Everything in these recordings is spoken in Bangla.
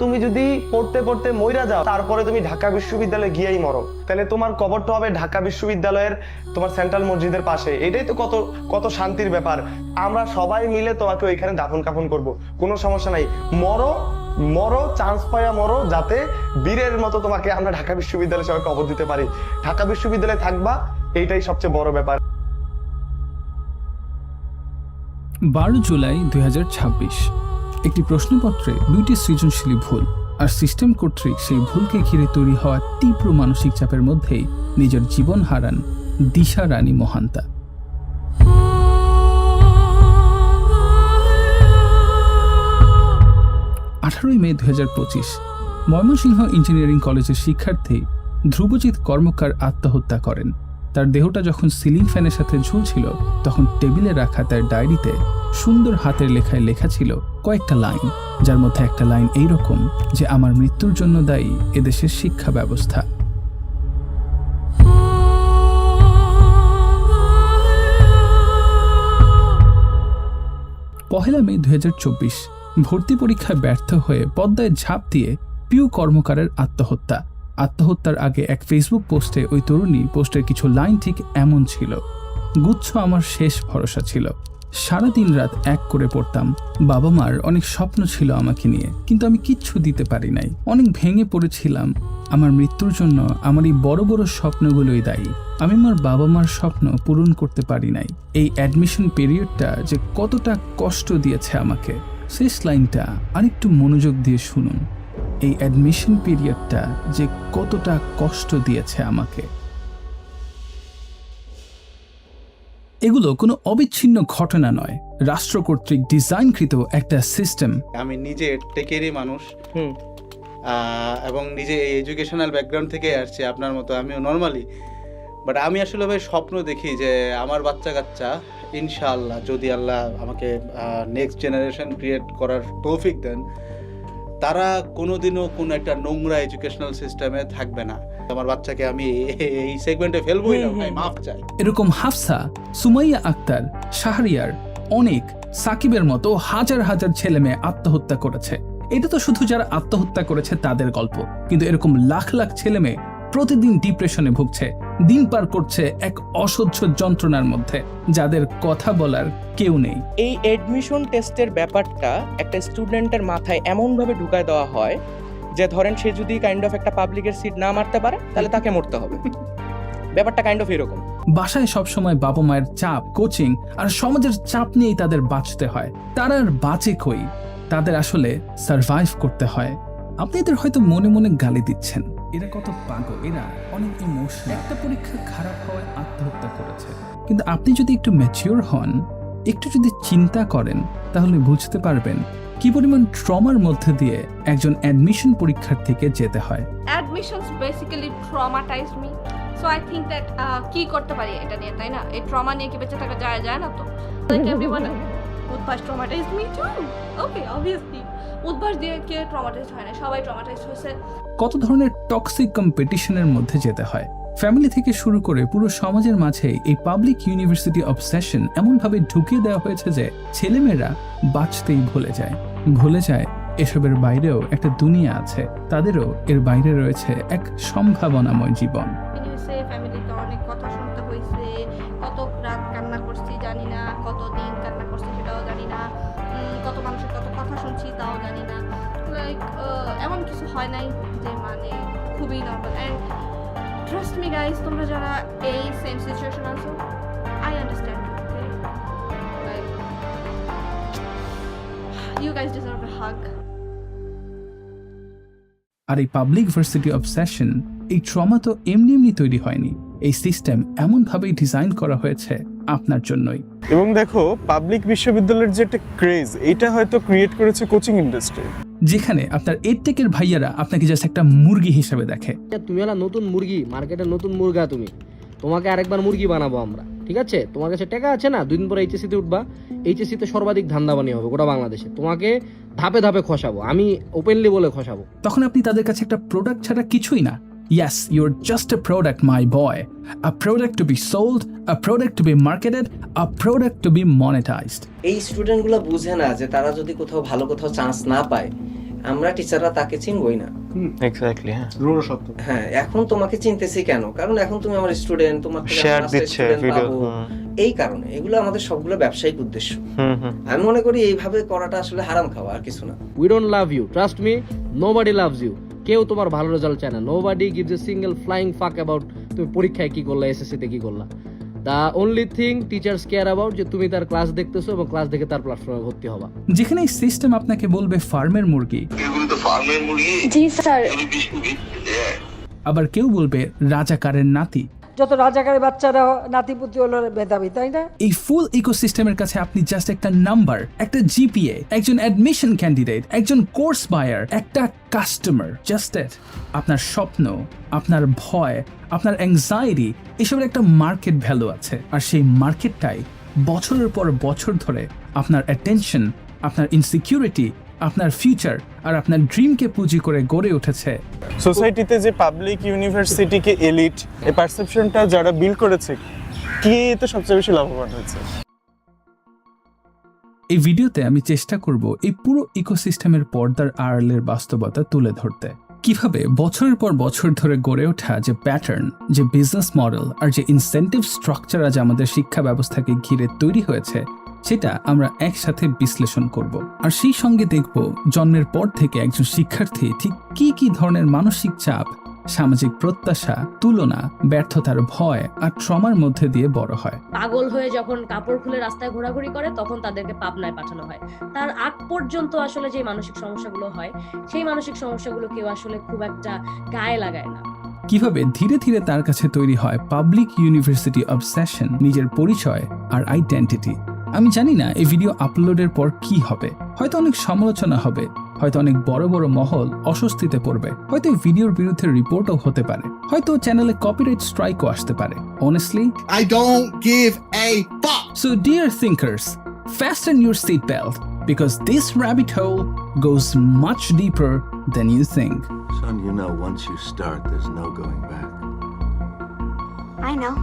তুমি যদি পড়তে পড়তে মইরা যাও তারপরে তুমি ঢাকা বিশ্ববিদ্যালয়ে গিয়েই মরো, তাহলে তোমার কবরটা হবে ঢাকা বিশ্ববিদ্যালয়ের তোমার সেন্ট্রাল মসজিদের পাশে। এটাই তো কত কত শান্তির ব্যাপার। আমরা সবাই মিলে তোমাকে ওইখানে দাফন কাফন করব, কোনো সমস্যা নাই। মরো মরো, চান্স পায়া মরো, যাতে বীরের মতো তোমাকে আমরা ঢাকা বিশ্ববিদ্যালয়ে সবাই কবর দিতে পারি। ঢাকা বিশ্ববিদ্যালয়ে থাকবা, এইটাই সবচেয়ে বড় ব্যাপার। 12 জুলাই 2026 একটি প্রশ্নপত্রে 2টি সৃজনশীল ভুল আর সিস্টেম কর্তৃক সেই ভুলকে ঘিরে তৈরি হওয়া তীব্র মানসিক চাপের মধ্যেই নিজের জীবন হারান দিশা রানী মোহান্তা। 18 মে 2025 ময়মনসিংহ ইঞ্জিনিয়ারিং কলেজের শিক্ষার্থী ধ্রুবজিৎ কর্মকার আত্মহত্যা করেন। তার দেহটা যখন সিলিং ফ্যানের সাথে ঝুলছিল তখন টেবিলে রাখা তার ডায়েরিতে সুন্দর হাতের লেখায় লেখা ছিল কয়েকটা লাইন, যার মধ্যে একটা লাইন এইরকম যে আমার মৃত্যুর জন্য দায়ী এদেশের শিক্ষা ব্যবস্থা। পহেলা মে 2024 ভর্তি পরীক্ষায় ব্যর্থ হয়ে পদ্মায় ঝাঁপ দিয়ে পিউ কর্মকারের আত্মহত্যা। আত্মহত্যার আগে এক ফেসবুক পোস্টে ওই তরুণী পোস্টের কিছু লাইন ঠিক এমন ছিল: গুচ্ছ আমার শেষ ভরসা ছিল, সারাদিন রাত এক করে পড়তাম, বাবা মার অনেক স্বপ্ন ছিল আমাকে নিয়ে, কিন্তু আমি কিচ্ছু দিতে পারি নাই, অনেক ভেঙে পড়েছিলাম। আমার মৃত্যুর জন্য আমার এই বড় বড় স্বপ্নগুলোই দায়ী, আমি আমার বাবা মার স্বপ্ন পূরণ করতে পারি নাই। এই অ্যাডমিশন পিরিয়ডটা যে কতটা কষ্ট দিয়েছে আমাকে। শেষ লাইনটা আরেকটু মনোযোগ দিয়ে শুনুন। এই অ্যাডমিশন পিরিয়ডটা যে কতটা কষ্ট দিয়েছে আমাকে। এগুলো কোনো অবিচ্ছিন্ন ঘটনা নয়, রাষ্ট্র কর্তৃক ডিজাইনকৃত একটা সিস্টেম। আমি নিজে টেকেরই মানুষ এবং নিজে এই এডুকেশনাল ব্যাকগ্রাউন্ড থেকে আসছি আপনার মতো, আমিও নর্মালি। বাট আমি আসলে ভাই স্বপ্ন দেখি যে আমার বাচ্চা কাচ্চা ইনশাআল্লাহ, যদি আল্লাহ আমাকে নেক্সট জেনারেশন ক্রিয়েট করার তৌফিক দেন, তারা কোনোদিনও কোনো একটা নোংরা এডুকেশনাল সিস্টেমে থাকবে না। আমার বাচ্চাকে আমি এই সেগমেন্টে ফেলবই না ভাই, মাফ চাই। এরকম হাফসা, সুমাইয়া আক্তার, শাহরিয়ার, অনেক, সাকিবের মতো হাজার হাজার ছেলে মেয়ে আত্মহত্যা করেছে। এটা তো শুধু যারা আত্মহত্যা করেছে তাদের গল্প, কিন্তু এরকম লাখ লাখ ছেলে মেয়ে প্রতিদিন ডিপ্রেশনে ভুগছে, দিন পার করছে এক অসহ্য যন্ত্রণার মধ্যে, যাদের কথা বলার কেউ নেই। এই এডমিশন টেস্টের ব্যাপারটা একটা স্টুডেন্টের মাথায় এমনভাবে ঢুকায় দেওয়া হয় যে ধরেন সে যদি কাইন্ড অফ একটা পাবলিকের সিট না মারতে পারে তাহলে তাকে মরতে হবে। ব্যাপারটা কাইন্ড অফ এরকম। বাসায় সবসময় বাবা মায়ের চাপ, কোচিং আর সমাজের চাপ নিয়েই তাদের বাঁচতে হয়। তারা আর বাঁচে কই, তাদের আসলে সারভাইভ করতে হয়। আপনি এদের হয়তো মনে মনে গালি দিচ্ছেন, এরা কত পাগল, এরা অনেক ইমোশনাল, একটা পরীক্ষা খারাপ হওয়ায় আত্মহত্যা করেছে। কিন্তু আপনি যদি একটু ম্যাচিওর হন, একটু যদি চিন্তা করেন, তাহলে বুঝতে পারবেন কি পরিমাণ ট্রমার মধ্যে দিয়ে একজন অ্যাডমিশন পরীক্ষার্থীকে যেতে হয়। Admissions basically traumatized me. So I think that কি করতে পারি এটা নিয়ে, তাই না? এই ট্রমা নিয়ে কি বেঁচে থাকা যায় না তো? Like everyone, Udvash traumatized me too. Okay, obviously. Udvash দিয়ে কে ট্রমাটাইজড হয় না, সবাই ট্রমাটাইজড হয়েছে। কত ধরনের টক্সিক কম্পিটিশনের মধ্যে যেতে হয়, ফ্যামিলি থেকে শুরু করে পুরো সমাজের মাঝে এই পাবলিক ইউনিভার্সিটি অবসেশন এমনভাবে ঢুকিয়ে দেওয়া হয়েছে যে ছেলেমেয়েরা বাঁচতেই ভুলে যায় এসবের বাইরেও একটা দুনিয়া আছে, তাদেরও এর বাইরে রয়েছে এক সম্ভাবনাময় জীবন। ফ্যামিলিতে অনেক কথা শুনতে হয়েছে, কত রাত কান্না করছি জানি না, কত দিন কান্না করছি সেটাও জানি না, কত মানুষের কত কথা শুনছি তাও জানি না। লাইক এমন কিছু হয় নাই যে মানে খুবই normal. And trust me guys, তোমরা যারা এই সেম সিচুয়েশন আছো, I understand. Like you guys deserve a hug. আর এই পাবলিক ভার্সিটি অবসেশন, এই ট্রমা তো এমনি তৈরি হয়নি। এই সিস্টেম এমনভাবেই ডিজাইন করা হয়েছে আপনার জন্যই। এবং দেখো, পাবলিক বিশ্ববিদ্যালয়ের যে একটা ক্রেজ, এটা হয়তো ক্রিয়েট করেছে কোচিং ইন্ডাস্ট্রি, যেখানে আপনার এডটেকের ভাইয়ারা আপনাকে জাস্ট একটা মুরগি হিসেবে দেখে। তুমি হলো নতুন মুরগি, মার্কেটের নতুন মুরগা, তোমাকে আরেকবার মুরগি বানাবো আমরা, ঠিক আছে? তোমার কাছে টাকা আছে না, 2 দিন পরে এইচএসসিতে উঠবা, এইচএসসিতে সর্বাধিক ধান্দাবানি হবে গোটা বাংলাদেশে, তোমাকে ধাপে ধাপে খসাবো, আমি ওপেনলি বলে খসাবো। তখন আপনি তাদের কাছে একটা প্রোডাক্ট ছাড়া কিছুই না। Yes, you're just a product, my boy. A product to be sold, a product to be marketed, a product to be monetized. এই স্টুডেন্টগুলো বুঝে না যে তারা যদি কোথাও ভালো কোথাও চান্স না পায়, আমরা টিচাররা তাকে চিনবই না। এক্স্যাক্টলি, হ্যাঁ। রূঢ় সত্য। হ্যাঁ, এখন তোমাকে চিনতেছি কেন? কারণ এখন তুমি আমার স্টুডেন্ট, তোমার থেকে শেয়ার আমরা দিচ্ছে student ভিডিও। পাবো। এই কারণে এগুলো আমাদের সবগুলো ব্যবসায়িক উদ্দেশ্য। আমি মনে করি এইভাবে করাটা আসলে হারাম খাওয়া, আর কিছু না। We don't love you, trust me, nobody loves you. কেউ তোমার ভালো রেজাল্ট চায় না। Nobody gives a single flying fuck about তুমি পরীক্ষায় কি করলা, এসএসসিতে কি করলা। The only thing teachers care about যে তুমি তার ক্লাস দেখতেছো এবং ক্লাস দেখে তার প্ল্যাটফর্মে ভর্তি হবা। যেখানে এই সিস্টেম আপনাকে বলবে ফার্মের মুরগি, জি স্যার। আবার কেউ বলবে রাজাকারের নাতি। যত রাজাকারের বাচ্চারা নাতিপুতি হলো মেধাবী, তাই না? এই ফুল ইকোসিস্টেমের কাছে আপনি জাস্ট একটা নাম্বার, একটা জিপিএ, একজন অ্যাডমিশন ক্যান্ডিডেট, একজন কোর্স বায়ার, একটা কাস্টমার, জাস্ট দ্যাট। আপনার স্বপ্ন, আপনার ভয়, আপনার অ্যাংজাইটি, এসবের একটা মার্কেট ভ্যালু আছে। আর সেই মার্কেটটাই বছরের পর বছর ধরে আপনার অ্যাটেনশন, আপনার ইনসিকিউরিটি, আপনার ফিউচার আর আপনার ড্রিমকে পুঁজি করে গড়ে উঠেছে। সোসাইটিতে যে পাবলিক ইউনিভার্সিটিকে এলিট, এই পারসেপশনটা যারা বিল্ড করেছে, কে এতে সবচেয়ে বেশি লাভবান হয়েছে? এই ভিডিওতে আমি চেষ্টা করব এই পুরো ইকোসিস্টেমের পর্দার আড়ালের বাস্তবতা তুলে ধরতে। কিভাবে বছরের পর বছর ধরে গড়ে ওঠা যে প্যাটার্ন, যে বিজনেস মডেল আর যে ইনসেন্টিভ স্ট্রাকচার আজ আমাদের শিক্ষা ব্যবস্থাকে ঘিরে তৈরি হয়েছে, সেটা আমরা একসাথে বিশ্লেষণ করব। আর সেই সঙ্গে দেখব জন্মের পর থেকে একজন শিক্ষার্থী ঠিক কি কি ধরনের মানসিক চাপ, সামাজিক প্রত্যাশা, তুলনা, ব্যর্থতার ভয় আর ট্রমার মধ্যে দিয়ে বড় হয়। পাগল হয়ে যখন কাপড় খুলে রাস্তায় ঘোরাঘুরি করে তখন তাদেরকে পাবনায় পাঠানো হয়। তার আগ পর্যন্ত আসলে যে মানসিক সমস্যাগুলো হয়, সেই মানসিক সমস্যাগুলো কেউ আসলে খুব একটা গায়ে লাগায় না। কিভাবে ধীরে ধীরে তার কাছে তৈরি হয় পাবলিক ইউনিভার্সিটি অবসেশন, নিজের পরিচয় আর আইডেন্টিটি। আমি জানি না এই ভিডিও আপলোডের পর কি হবে। হয়তো অনেক সমালোচনা হবে, হয়তো অনেক বড় বড় মহল অস্বস্তিতে পড়বে, হয়তো এই ভিডিওর বিরুদ্ধে রিপোর্টও হতে পারে, হয়তো চ্যানেলে কপিরাইট স্ট্রাইকও আসতে পারে। Honestly, I don't give a fuck. So dear thinkers, fasten your seatbelt because this rabbit hole goes much deeper than you think. Son, you know once you start, there's no going back. I know.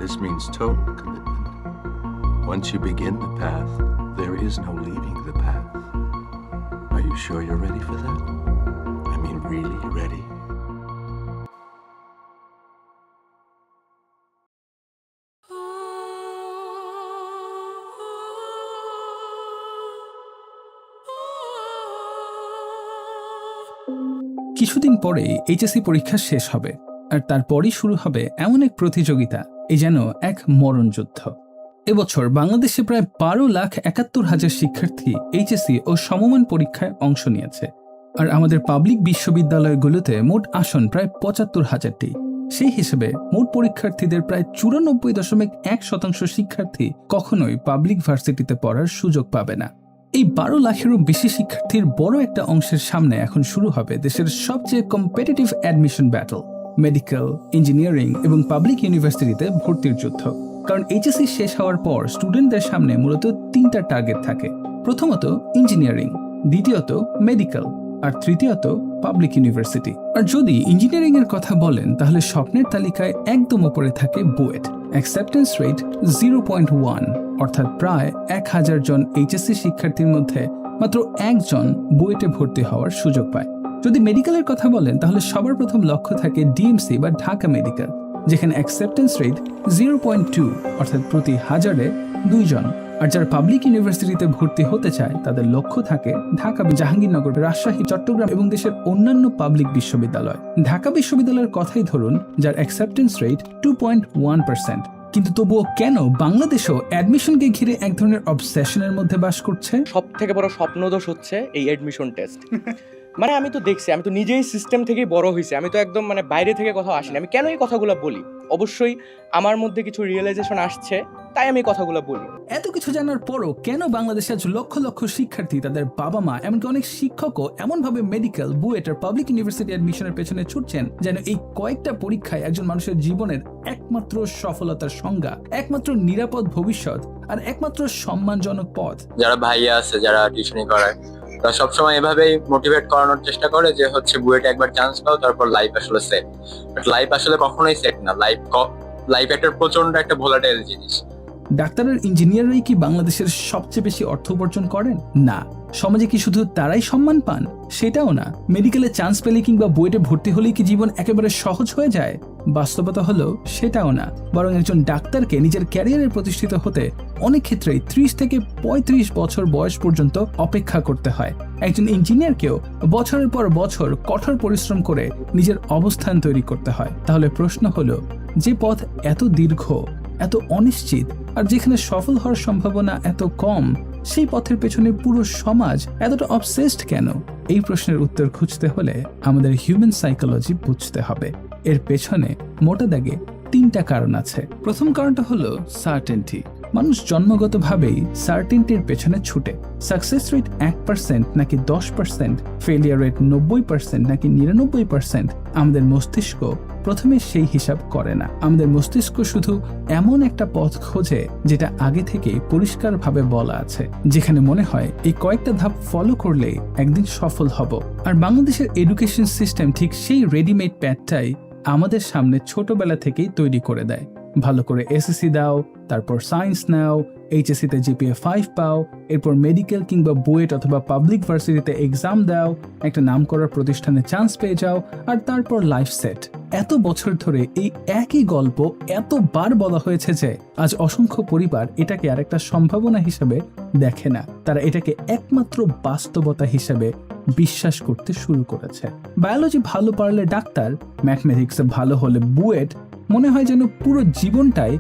This means total commitment. Once you begin the path, there is no leaving the path. Are you sure you're ready for that? I mean, really ready? কিছুদিন পরে এইচএসসি পরীক্ষা শেষ হবে, আর তারপরই শুরু হবে এমন এক প্রতিযোগিতা, এই যেন এক মরণযুদ্ধ। এবছর বাংলাদেশে প্রায় 12,71,000 শিক্ষার্থী এইচএসসি ও সমমান পরীক্ষায় অংশ নিয়েছে। আর আমাদের পাবলিক বিশ্ববিদ্যালয়গুলোতে মোট আসন প্রায় 75,000টি। সেই হিসেবে মোট পরীক্ষার্থীদের প্রায় 94.1% শিক্ষার্থী কখনোই পাবলিক ভার্সিটিতে পড়ার সুযোগ পাবে না। এই 12 লাখেরও বেশি শিক্ষার্থীর বড় একটা অংশের সামনে এখন শুরু হবে দেশের সবচেয়ে competitive admission battle, medical, engineering এবং পাবলিক ইউনিভার্সিটিতে ভর্তির যুদ্ধ। কারণ এইচএসসি শেষ হওয়ার পর স্টুডেন্টদের সামনে মূলত 3টা টার্গেট থাকে। প্রথমত ইঞ্জিনিয়ারিং, দ্বিতীয়ত মেডিকেল আর তৃতীয়ত পাবলিক ইউনিভার্সিটি। আর যদি ইঞ্জিনিয়ারিং এর কথা বলেন তাহলে স্বপ্নের তালিকায় একদম উপরে থাকে বুয়েট। অ্যাকসেপ্টেন্স রেট 0.1, অর্থাৎ প্রায় 1000 জন এইচএসসি শিক্ষার্থীর মধ্যে মাত্র 1 জন বুয়েটে ভর্তি হওয়ার সুযোগ পায়। যদি মেডিকেলের কথা বলেন তাহলে সবার প্রথম লক্ষ্য থাকে ডিএমসি বা ঢাকা মেডিকেল, যেখানে অ্যাকসেপ্টেন্স রেট 0.2, অর্থাৎ প্রতি 1000-এ 2 জন। আর যারা পাবলিক ইউনিভার্সিটিতে ভর্তি হতে চায় তাদের লক্ষ্য থাকে ঢাকা, জাহাঙ্গীরনগর, রাজশাহী, চট্টগ্রাম এবং দেশের অন্যান্য পাবলিক বিশ্ববিদ্যালয়। ঢাকা বিশ্ববিদ্যালয়ের কথাই ধরুন, যার অ্যাকসেপ্টেন্স রেট 2.1%। কিন্তু তবুও কেন বাংলাদেশও অ্যাডমিশনকে ঘিরে এক ধরনের অবসেশনের মধ্যে বাস করছে? সব থেকে বড় স্বপ্নদোষ হচ্ছে এই অ্যাডমিশন টেস্ট। মানে আমি তো দেখছি, আমি তো নিজেই সিস্টেম থেকেই বড় হয়েছি, আমি তো একদম মানে বাইরে থেকে কথা আসিনি। আমি কেন এই কথাগুলো বলি? অবশ্যই আমার মধ্যে কিছু রিয়েলাইজেশন আসছে, তাই আমি এই কথাগুলো বলি। এত কিছু জানার পরও কেন বাংলাদেশে আজ লক্ষ লক্ষ শিক্ষার্থী, তাদের বাবা মা, এমনকি অনেক শিক্ষকও এমনভাবে মেডিকেল, বুয়েট আর পাবলিক ইউনিভার্সিটি অ্যাডমিশনের পেছনে ছুটছেন যেন এই কয়েকটা পরীক্ষায় একজন মানুষের জীবনের একমাত্র সফলতার সংজ্ঞা, একমাত্র নিরাপদ ভবিষ্যৎ আর একমাত্র সম্মানজনক পথ। যারা ভাইয়া আছে, যারা টিউশনি করায়, তারা সবসময় এভাবেই মোটিভেট করানোর চেষ্টা করে যে হচ্ছে বুয়েটে একবার চান্স পাও, তারপর লাইফ আসলে সেট। বাট লাইফ আসলে কখনোই সেট না। লাইফ একটা প্রচন্ড একটা ভোলাটাইল জিনিস। ডাক্তার আর ইঞ্জিনিয়াররাই কি বাংলাদেশের সবচেয়ে বেশি অর্থ উপার্জন করেন? না। সমাজে কি শুধু তারাই সম্মান পান? সেটাও না। মেডিকেলে চান্স পেলে কিংবা বুয়েটে ভর্তি হলেই কি জীবন একেবারে সহজ হয়ে যায়? বাস্তবতা হলো সেটাও না। বরং একজন ডাক্তারকে নিজের ক্যারিয়ারে প্রতিষ্ঠিত হতে অনেক ক্ষেত্রেই 30 থেকে 35 বছর বয়স পর্যন্ত অপেক্ষা করতে হয়। একজন ইঞ্জিনিয়ারকেও বছরের পর বছর কঠোর পরিশ্রম করে নিজের অবস্থান তৈরি করতে হয়। তাহলে প্রশ্ন হলো, যে পথ এত দীর্ঘ, এত অনিশ্চিত, আর যেখানে সফল হওয়ার সম্ভাবনা এত কম, সেই পথের পেছনে পুরো সমাজ এতটা অবসেসড কেন? এই প্রশ্নের উত্তর খুঁজতে হলে আমাদের হিউম্যান সাইকোলজি বুঝতে হবে। এর পেছনে মোটা দাগে 3টা কারণ আছে। প্রথম কারণটা হলো সার্টেনটি। মানুষ জন্মগতভাবেই সার্টেনটির পেছনে ছুটে। সাকসেস রেট 1% নাকি 10%, ফেলিয়ার রেট 90% নাকি 99%, আমাদের মস্তিষ্ক প্রথমে সেই হিসাব করে না। আমাদের মস্তিষ্ক শুধু এমন একটা পথ খোঁজে যেটা আগে থেকেই পরিষ্কারভাবে বলা আছে, যেখানে মনে হয় এই কয়েকটা ধাপ ফলো করলেই একদিন সফল হব। আর বাংলাদেশের এডুকেশন সিস্টেম ঠিক সেই রেডিমেড প্যাডটাই আমাদের সামনে ছোটবেলা থেকেই তৈরি করে দেয়। ভালো করে এসএসসি দাও, তারপর সায়েন্স নাও, এইচএসসিতে জিপিএ 5 পাও, এরপর মেডিকেল কিংবা বুয়েট অথবা পাবলিক ভার্সিটিতে এক্সাম দাও, একটা নামকরার প্রতিষ্ঠানে চান্স পেয়ে যাও, আর তারপর লাইফ সেট। এত বছর ধরে এই একই গল্প এতবার বলা হয়েছে যে আজ অসংখ্য পরিবার এটাকে আর একটা সম্ভাবনা হিসেবে দেখে না। তারা এটাকে একমাত্র বাস্তবতা হিসেবে বিশ্বাস করতে শুরু করেছে। বায়োলজি ভালো পারলে ডাক্তার, ম্যাথমেটিক্সে ভালো হলে বুয়েট, মনে হয় যেন পুরো জীবনটাই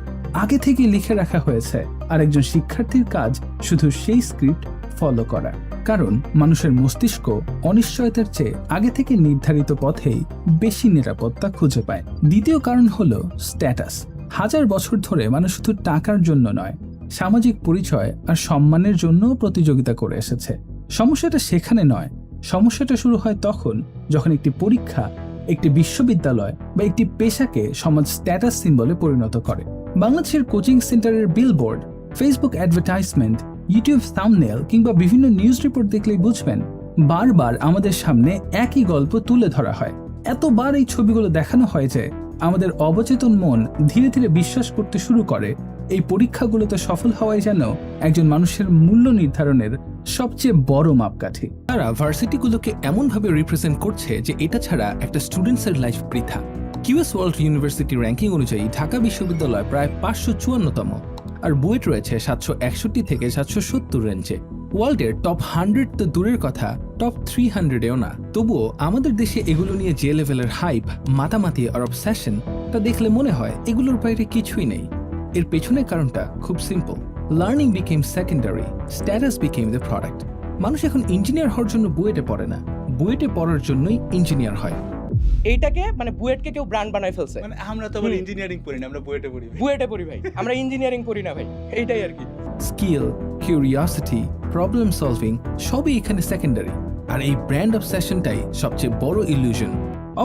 আগে থেকে লিখে রাখা হয়েছে। আর একজন শিক্ষার্থীর কাজ শুধু সেই স্ক্রিপ্ট ফলো করা। কারণ মানুষের মস্তিষ্ক অনিশ্চয়তার চেয়ে আগে থেকে নির্ধারিত পথেই বেশি নিরাপত্তা খুঁজে পায়। দ্বিতীয় কারণ হলো স্ট্যাটাস। হাজার বছর ধরে মানুষ শুধু টাকার জন্য নয়, সামাজিক পরিচয় আর সম্মানের জন্য প্রতিযোগিতা করে এসেছে। সমস্যাটা সেখানে নয়, সমস্যাটা শুরু হয় তখন যখন একটি পরীক্ষা, একটি বিশ্ববিদ্যালয় বা একটি পেশাকে সমাজ স্ট্যাটাস সিম্বলে পরিণত করে। বাংলাদেশের কোচিং সেন্টারের billboard, Facebook advertisement, YouTube thumbnail কিংবা বিভিন্ন নিউজ রিপোর্ট দেখলেই বুঝবেন বারবার আমাদের সামনে একই গল্প তুলে ধরা হয়। এতবার এই ছবিগুলো দেখানো হয় যে আমাদের অবচেতন মন ধীরে ধীরে বিশ্বাস করতে শুরু করে এই পরীক্ষাগুলোতে সফল হওয়াই যেন একজন মানুষের মূল্য নির্ধারণের সবচেয়ে বড় মাপকাঠি। তারা ভার্সিটিগুলোকে এমনভাবে রিপ্রেজেন্ট করছে যে এটা ছাড়া একটা স্টুডেন্টসের লাইফ বৃথা। কিউএস ওয়ার্ল্ড ইউনিভার্সিটি র্যাঙ্কিং অনুযায়ী ঢাকা বিশ্ববিদ্যালয় প্রায় 554তম, আর বুয়েট রয়েছে 761 থেকে 770 রেঞ্জে। ওয়ার্ল্ডের টপ 100 তো দূরের কথা, টপ 300-এও না। তবুও আমাদের দেশে এগুলো নিয়ে যে লেভেলের হাইপ, মাতামাতি আর অবসেশন, তা দেখলে মনে হয় এগুলোর বাইরে কিছুই নেই। এর পেছনের কারণটা খুব simple. Learning became secondary, status became the product. মানুষ এখন ইঞ্জিনিয়ার হওয়ার জন্য বুয়েটে পড়ে না, বুয়েটে পড়ার জন্যই ইঞ্জিনিয়ার হয়। এইটাকে মানে বুয়েটকে কেউ ব্র্যান্ড বানায় ফেলছে। মানে আমরা তো আবার ইঞ্জিনিয়ারিং পড়ি না, আমরা বুয়েটে পড়ি। বুয়েটে পড়ি ভাই, আমরা ইঞ্জিনিয়ারিং পড়ি না ভাই, এইটাই আর কি। স্কিল, কিউরিওসিটি, প্রবলেম সলভিং সবই এখানে সেকেন্ডারি। আর এই ব্র্যান্ড অবসেশনটাই সবচেয়ে বড় ইলিউশন।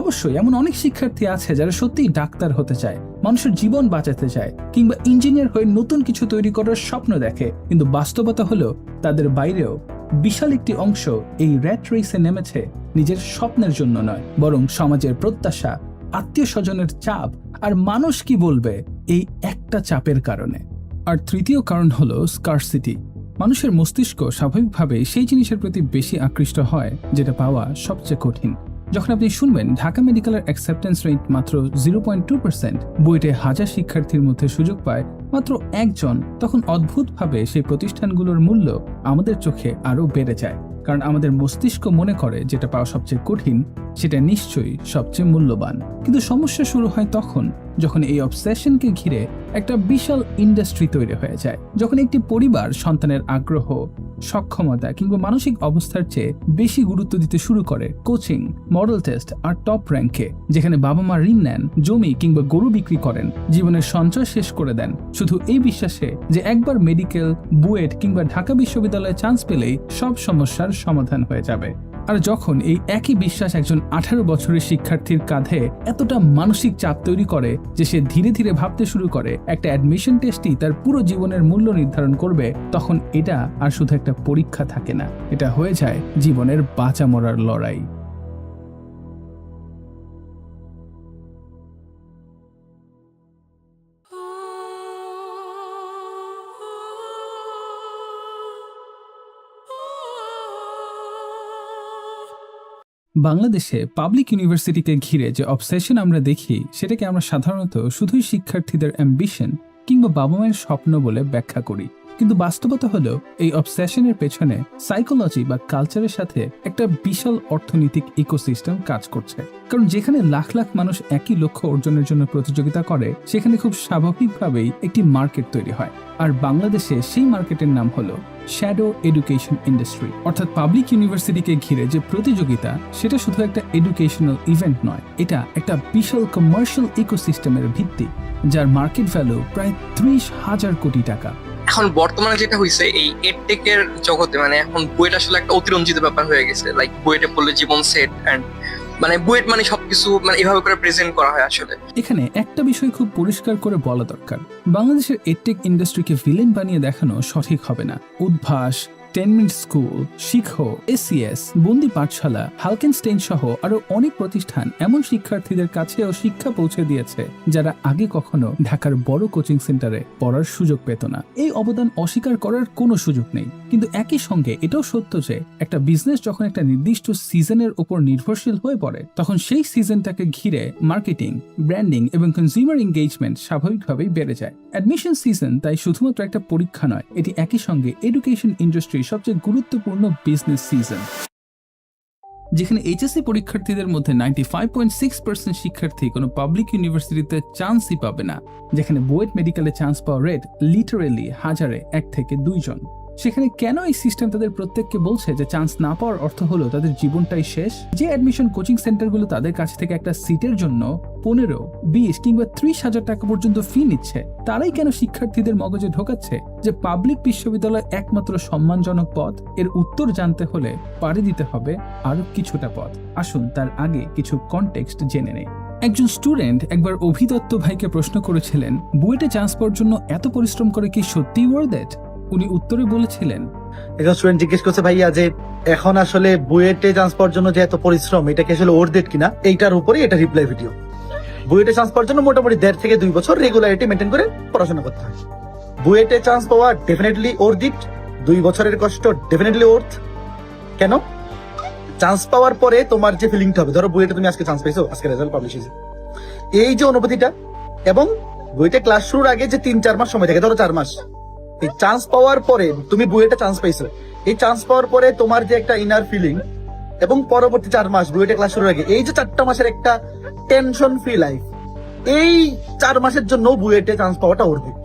অবশ্যই এমন অনেক শিক্ষার্থী আছে যারা সত্যিই ডাক্তার হতে চায়, মানুষের জীবন বাঁচাতে চায়, কিংবা ইঞ্জিনিয়ার হয়ে নতুন কিছু তৈরি করার স্বপ্ন দেখে। কিন্তু বাস্তবতা হলো তাদের বাইরেও বিশাল একটি অংশ এই র্যাট রেসে নেমেছে নিজের স্বপ্নের জন্য নয়, বরং সমাজের প্রত্যাশা, আত্মীয় স্বজনের চাপ আর মানুষ কি বলবে এই একটা চাপের কারণে। আর তৃতীয় কারণ হলো স্কারসিটি। মানুষের মস্তিষ্ক স্বাভাবিকভাবেই সেই জিনিসের প্রতি বেশি আকৃষ্ট হয় যেটা পাওয়া সবচেয়ে কঠিন। যখন আপনি শুনবেন ঢাকা মেডিকেলের অ্যাকসেপ্টেন্স রেট মাত্র 0.2%, বুয়েটে হাজার শিক্ষার্থীর মধ্যে সুযোগ পায় মাত্র 1 জন, তখন অদ্ভুতভাবে সেই প্রতিষ্ঠানগুলোর মূল্য আমাদের চোখে আরও বেড়ে যায়। কারণ আমাদের মস্তিষ্ক মনে করে যেটা পাওয়া সবচেয়ে কঠিন সেটা নিশ্চয়ই সবচেয়ে মূল্যবান। কিন্তু সমস্যা শুরু হয় তখন যখন এই অবসেশনকে ঘিরে একটা বিশাল ইন্ডাস্ট্রি তৈরি হয়ে যায়। যখন একটি পরিবার সন্তানের আগ্রহ, সক্ষমতা কিংবা মানসিক অবস্থার চেয়ে বেশি গুরুত্ব দিতে শুরু করে কোচিং, মডেল টেস্ট আর টপ র্যাঙ্কে, যেখানে বাবা মা ঋণ নেন, জমি কিংবা গরু বিক্রি করেন, জীবনের সঞ্চয় শেষ করে দেন শুধু এই বিশ্বাসে যে একবার মেডিকেল, বুয়েট কিংবা ঢাকা বিশ্ববিদ্যালয়ে চান্স পেলেই সব সমস্যার সমাধান হয়ে যাবে। আর যখন এই একই বিশ্বাস একজন 18 বছরের শিক্ষার্থীর কাঁধে এতটা মানসিক চাপ তৈরি করে যে সে ধীরে ধীরে ভাবতে শুরু করে একটা অ্যাডমিশন টেস্টই তার পুরো জীবনের মূল্য নির্ধারণ করবে, তখন এটা আর শুধু একটা পরীক্ষা থাকে না, এটা হয়ে যায় জীবনের বাঁচা মরার লড়াই। বাংলাদেশে পাবলিক ইউনিভার্সিটিকে ঘিরে যে অবসেশন আমরা দেখি সেটাকে আমরা সাধারণত শুধুই শিক্ষার্থীদের অ্যাম্বিশন কিংবা বাবা মায়ের স্বপ্ন বলে ব্যাখ্যা করি, কিন্তু বাস্তবতা হলো এই অবসেশনের পেছনে সাইকোলজি বা কালচারের সাথে একটা বিশাল অর্থনৈতিক ইকোসিস্টেম কাজ করছে। কারণ যেখানে লাখ লাখ মানুষ একই লক্ষ্য অর্জনের জন্য প্রতিযোগিতা করে, সেখানে খুব স্বাভাবিকভাবেই একটি মার্কেট তৈরি হয়। আর বাংলাদেশে সেই মার্কেটের নাম হলো শ্যাডো এডুকেশন ইন্ডাস্ট্রি, অর্থাৎ পাবলিক ইউনিভার্সিটিকে ঘিরে যে প্রতিযোগিতা সেটা শুধু একটা এডুকেশনাল ইভেন্ট নয়, এটা একটা বিশাল কমার্শিয়াল ইকোসিস্টেমের ভিত্তি, যার মার্কেট ভ্যালু প্রায় 30,000 কোটি টাকা। এখন বর্তমানে যেটা হয়েছে এই এডটেকের জগতে, মানে এখন বুয়েট আসলে একটা অতিরঞ্জিত ব্যাপার হয়ে গেছে। লাইক বুয়েটে পড়লে জীবন সেট, এন্ড মানে বুয়েট মানে সবকিছু মানে এভাবে করে প্রেজেন্ট করা হয়। আসলে এখানে একটা বিষয় খুব পরিষ্কার করে বলা দরকার, বাংলাদেশের এডটেক ইন্ডাস্ট্রিকে ভিলেন বানিয়ে দেখানো সঠিক হবে না। উদ্ভাস, 10 মিনিট স্কুল, শিখো, এসিএস, বন্দি পাঠশালা, হালকেনস্টেইন সহ আরো অনেক প্রতিষ্ঠান এমন শিক্ষার্থীদের কাছেও শিক্ষা পৌঁছে দিয়েছে যারা আগে কখনো ঢাকার বড় কোচিং সেন্টারে পড়ার সুযোগ পেত না। এই অবদান অস্বীকার করার কোনো সুযোগ নেই, কিন্তু একই সঙ্গে এটাও সত্য যে একটা বিজনেস যখন একটা নির্দিষ্ট সিজনের উপর নির্ভরশীল হয়ে পড়ে, তখন সেই সিজনটাকে ঘিরে মার্কেটিং, ব্র্যান্ডিং এবং কনজিউমার এঙ্গেজমেন্ট স্বাভাবিকভাবেই বেড়ে যায়। অ্যাডমিশন সিজন তাই শুধুমাত্র একটা পরীক্ষা নয়, এটি একই সঙ্গে এডুকেশন ইন্ডাস্ট্রি সবচেয়ে গুরুত্বপূর্ণ বিজনেস সিজন। যেখানে এইচএসসি পরীক্ষার্থীদের মধ্যে 95.6% শিক্ষার্থী কোনো পাবলিক ইউনিভার্সিটিতে চান্সই পাবে না, যেখানে বুয়েট মেডিকেলে চান্স পাওয়ার রেট লিটারেলি 1000-এ 1 থেকে 2 জন। সেখানে কেন এই সিস্টেম তাদের প্রত্যেককে বলছে যে চান্স না পাওয়ার অর্থ হলো তাদের জীবনটাই শেষ? যে অ্যাডমিশন কোচিং সেন্টারগুলো তাদের কাছ থেকে একটা সিটের জন্য 15, 20 কিংবা 30,000 টাকা পর্যন্ত ফি নিচ্ছে, তারাই কেন শিক্ষার্থীদের মগজে ঢোকাচ্ছে যে পাবলিক বিশ্ববিদ্যালয় একমাত্র সম্মানজনক পথ? এর উত্তর জানতে হলে পাড়ি দিতে হবে আরো কিছুটা পথ। আসুন তার আগে কিছু কনটেক্সট জেনে নেই। একজন স্টুডেন্ট একবার অভিদত্ত ভাইকে প্রশ্ন করেছিলেন, বুয়েটে চান্স পাওয়ার জন্য এত পরিশ্রম করে কি সত্যিই ওয়ার্থ ইট? উনি উত্তরে বলেছিলেন, একজন স্টুডেন্ট জিজ্ঞেস করছে, ভাইয়া যে এখন আসলে বুয়েটে চান্স পাওয়ার জন্য যে এত পরিশ্রম, এটা কি আসলে ওয়ার্থ ইট কিনা? এইটার উপরে এটা রিপ্লাই ভিডিও। বুয়েটে চান্স পাওয়ার জন্য মোটামুটি 1.5 থেকে 2 বছর রেগুলারিটি মেনটেন করে পড়াশোনা করতে হয়। বুয়েটে চান্স পাওয়া ডেফিনেটলি ওয়ার্থ ইট, 2 বছরের কষ্ট ডেফিনেটলি ওয়ার্থ। কেন? চান্স পাওয়ার পরে তোমার যে ফিলিংটা হবে, ধরো বুয়েটে তুমি আজকে চান্স পাইছো, আজকে রেজাল্ট পাবলিশ হয়েছে, এই যে অনুভূতিটা, এবং বুয়েটে ক্লাস শুরুর আগে যে 3-4 মাস সময় থাকে, ধরো 4 মাস, এই চান্স পাওয়ার পরে তুমি বুয়েটে চান্স পাইছো, এই চান্স পাওয়ার পরে তোমার যে একটা ইনার ফিলিং, এবং পরবর্তী 4 মাস বুয়েটে ক্লাস শুরুর আগে এই যে 4টা মাসের একটা টেনশন ফ্রি লাইফ, এই 4 মাসের জন্য বুয়েটে চান্স পাওয়াটা ওয়ার্থ ইট।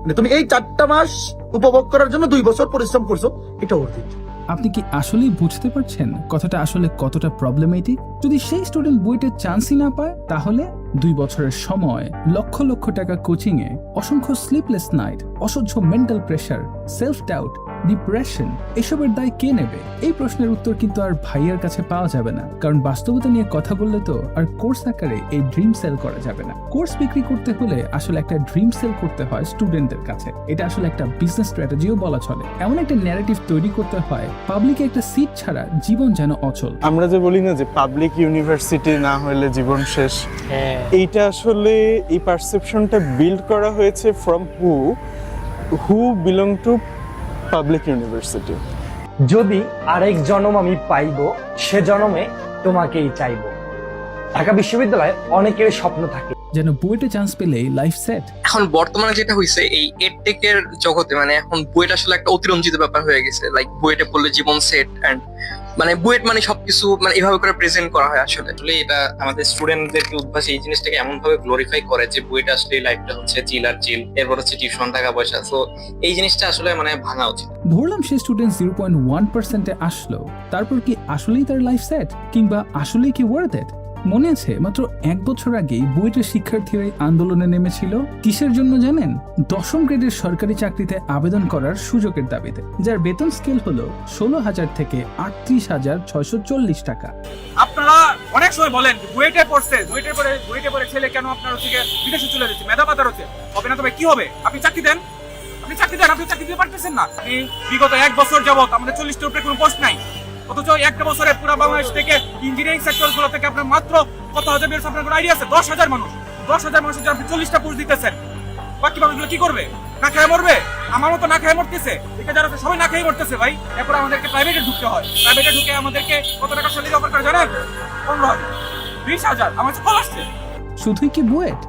মানে তুমি এই 4টা মাস উপভোগ করার জন্য 2 বছর পরিশ্রম করছো, এটা ওয়ার্থ ইট। আপনি কি আসলেই বুঝতে পারছেন কথাটা আসলে কতটা প্রবলেমেটিক? যদি সেই স্টুডেন্ট বুয়েটে চান্সই না পায়, তাহলে 2 বছরের সময়, লক্ষ লক্ষ টাকা কোচিং এ, অসংখ্য স্লিপলেস নাইট, অসহ্য mental pressure, self doubt, depression, এসবের দায় কে নেবে? এই প্রশ্নের উত্তর কিন্তু আর ভাইয়ের কাছে পাওয়া যাবে না, কারণ বাস্তবতা নিয়ে কথা বললে তো আর কোর্স আকারে এই ড্রিম সেল করা যাবে না। কোর্স বিক্রি করতে হলে আসলে একটা ড্রিম সেল করতে হয় স্টুডেন্টদের কাছে। এটা আসলে একটা বিজনেস স্ট্র্যাটেজিও বলা চলে। এমন একটা ন্যারেটিভ তৈরি করতে হয় পাবলিকে একটা সিট ছাড়া জীবন যেন অচল। আমরা যে বলি না যে পাবলিক ইউনিভার্সিটি না হলে জীবন শেষ, এইটা আসলে এই পারসেপশনটা বিল্ড করা হয়েছে from who belong to public university. যদি আরেক জন্ম আমি পাইব, সে জন্মে তোমাকেই চাইব। ঢাকা বিশ্ববিদ্যালয়ে অনেকের স্বপ্ন থাকে যেন বুয়েটে চান্স পেলেই লাইফ সেট। এখন বর্তমানে যেটা হয়েছে এই এডটেকের জগতে, মানে এখন বুয়েট আসলে একটা অতিরঞ্জিত ব্যাপার হয়ে গেছে। লাইক বুয়েটে পড়লে জীবন সেট, এন্ড মানে বুয়েট মানে সবকিছু মানে এভাবে করে প্রেজেন্ট করা হয়। আসলে এটা আমাদের স্টুডেন্টদেরকে উদ্ভাস এই জিনিসটাকে এমন ভাবে গ্লোরিফাই করে যে বুয়েট আসলে লাইফটা হচ্ছে চিল আর চিল, এরপর হচ্ছে টিউশন, টাকা পয়সা। তো এই জিনিসটা আসলে মানে ভাঙা উচিত। ধরলাম সে স্টুডেন্ট 0.1% আসলো, তারপর কি আসলেই তার লাইফ সেট, কিংবা আসলেই কি ওয়ার্থ ইট? মনে আছে মাত্র 1 বছর আগেই বুয়েটের শিক্ষার্থীরা আন্দোলনে নেমেছিল কিসের জন্য জানেন? 10ম গ্রেডের সরকারি চাকরিতে আবেদন করার সুযোগের দাবিতে, যার বেতন স্কেল হলো 16,000 থেকে 38,640 টাকা। আপনারা অনেক সময় বলেন বুয়েটে পড়ছে, বুয়েটে পড়ে ছেলে কেন আপনার হচ্ছে বিদেশে চলে যাচ্ছে, মেধা পাচার হচ্ছে, হবে না? তবে কি হবে? আপনি চাকরি দেন, আপনি চাকরি দিতে পারতেছেন না। আপনি বিগত 1 বছর যাবত আমাদের 40টার উপরে কোনো পোস্ট নাই, অথচ 1 বছরে পুরো বাংলাদেশ থেকে ইঞ্জিনিয়ারিং সেক্টর গুলো থেকে আপনার মাত্র কত হাজার বেরোচ্ছে? আপনার কোনো আইডিয়া আছে? 10,000 মানুষ, 10,000 মানুষের জন্য আপনি 40টা পোস্ট দিতেছেন। বাকি মানুষগুলো কি করবে? না খেয়ে মরবে? আমার মতো না খেয়ে মরতেছে, এখানে যারা আছে সবাই না খেয়ে মরতেছে ভাই। এরপর আমাদেরকে প্রাইভেটে ঢুকতে হয়, প্রাইভেটে ঢুকে আমাদেরকে কত টাকা স্যালারি অফার করে জানেন? 15,000, 20,000, আমার কাছে কল আসছে। শুধুই কি বুয়েট,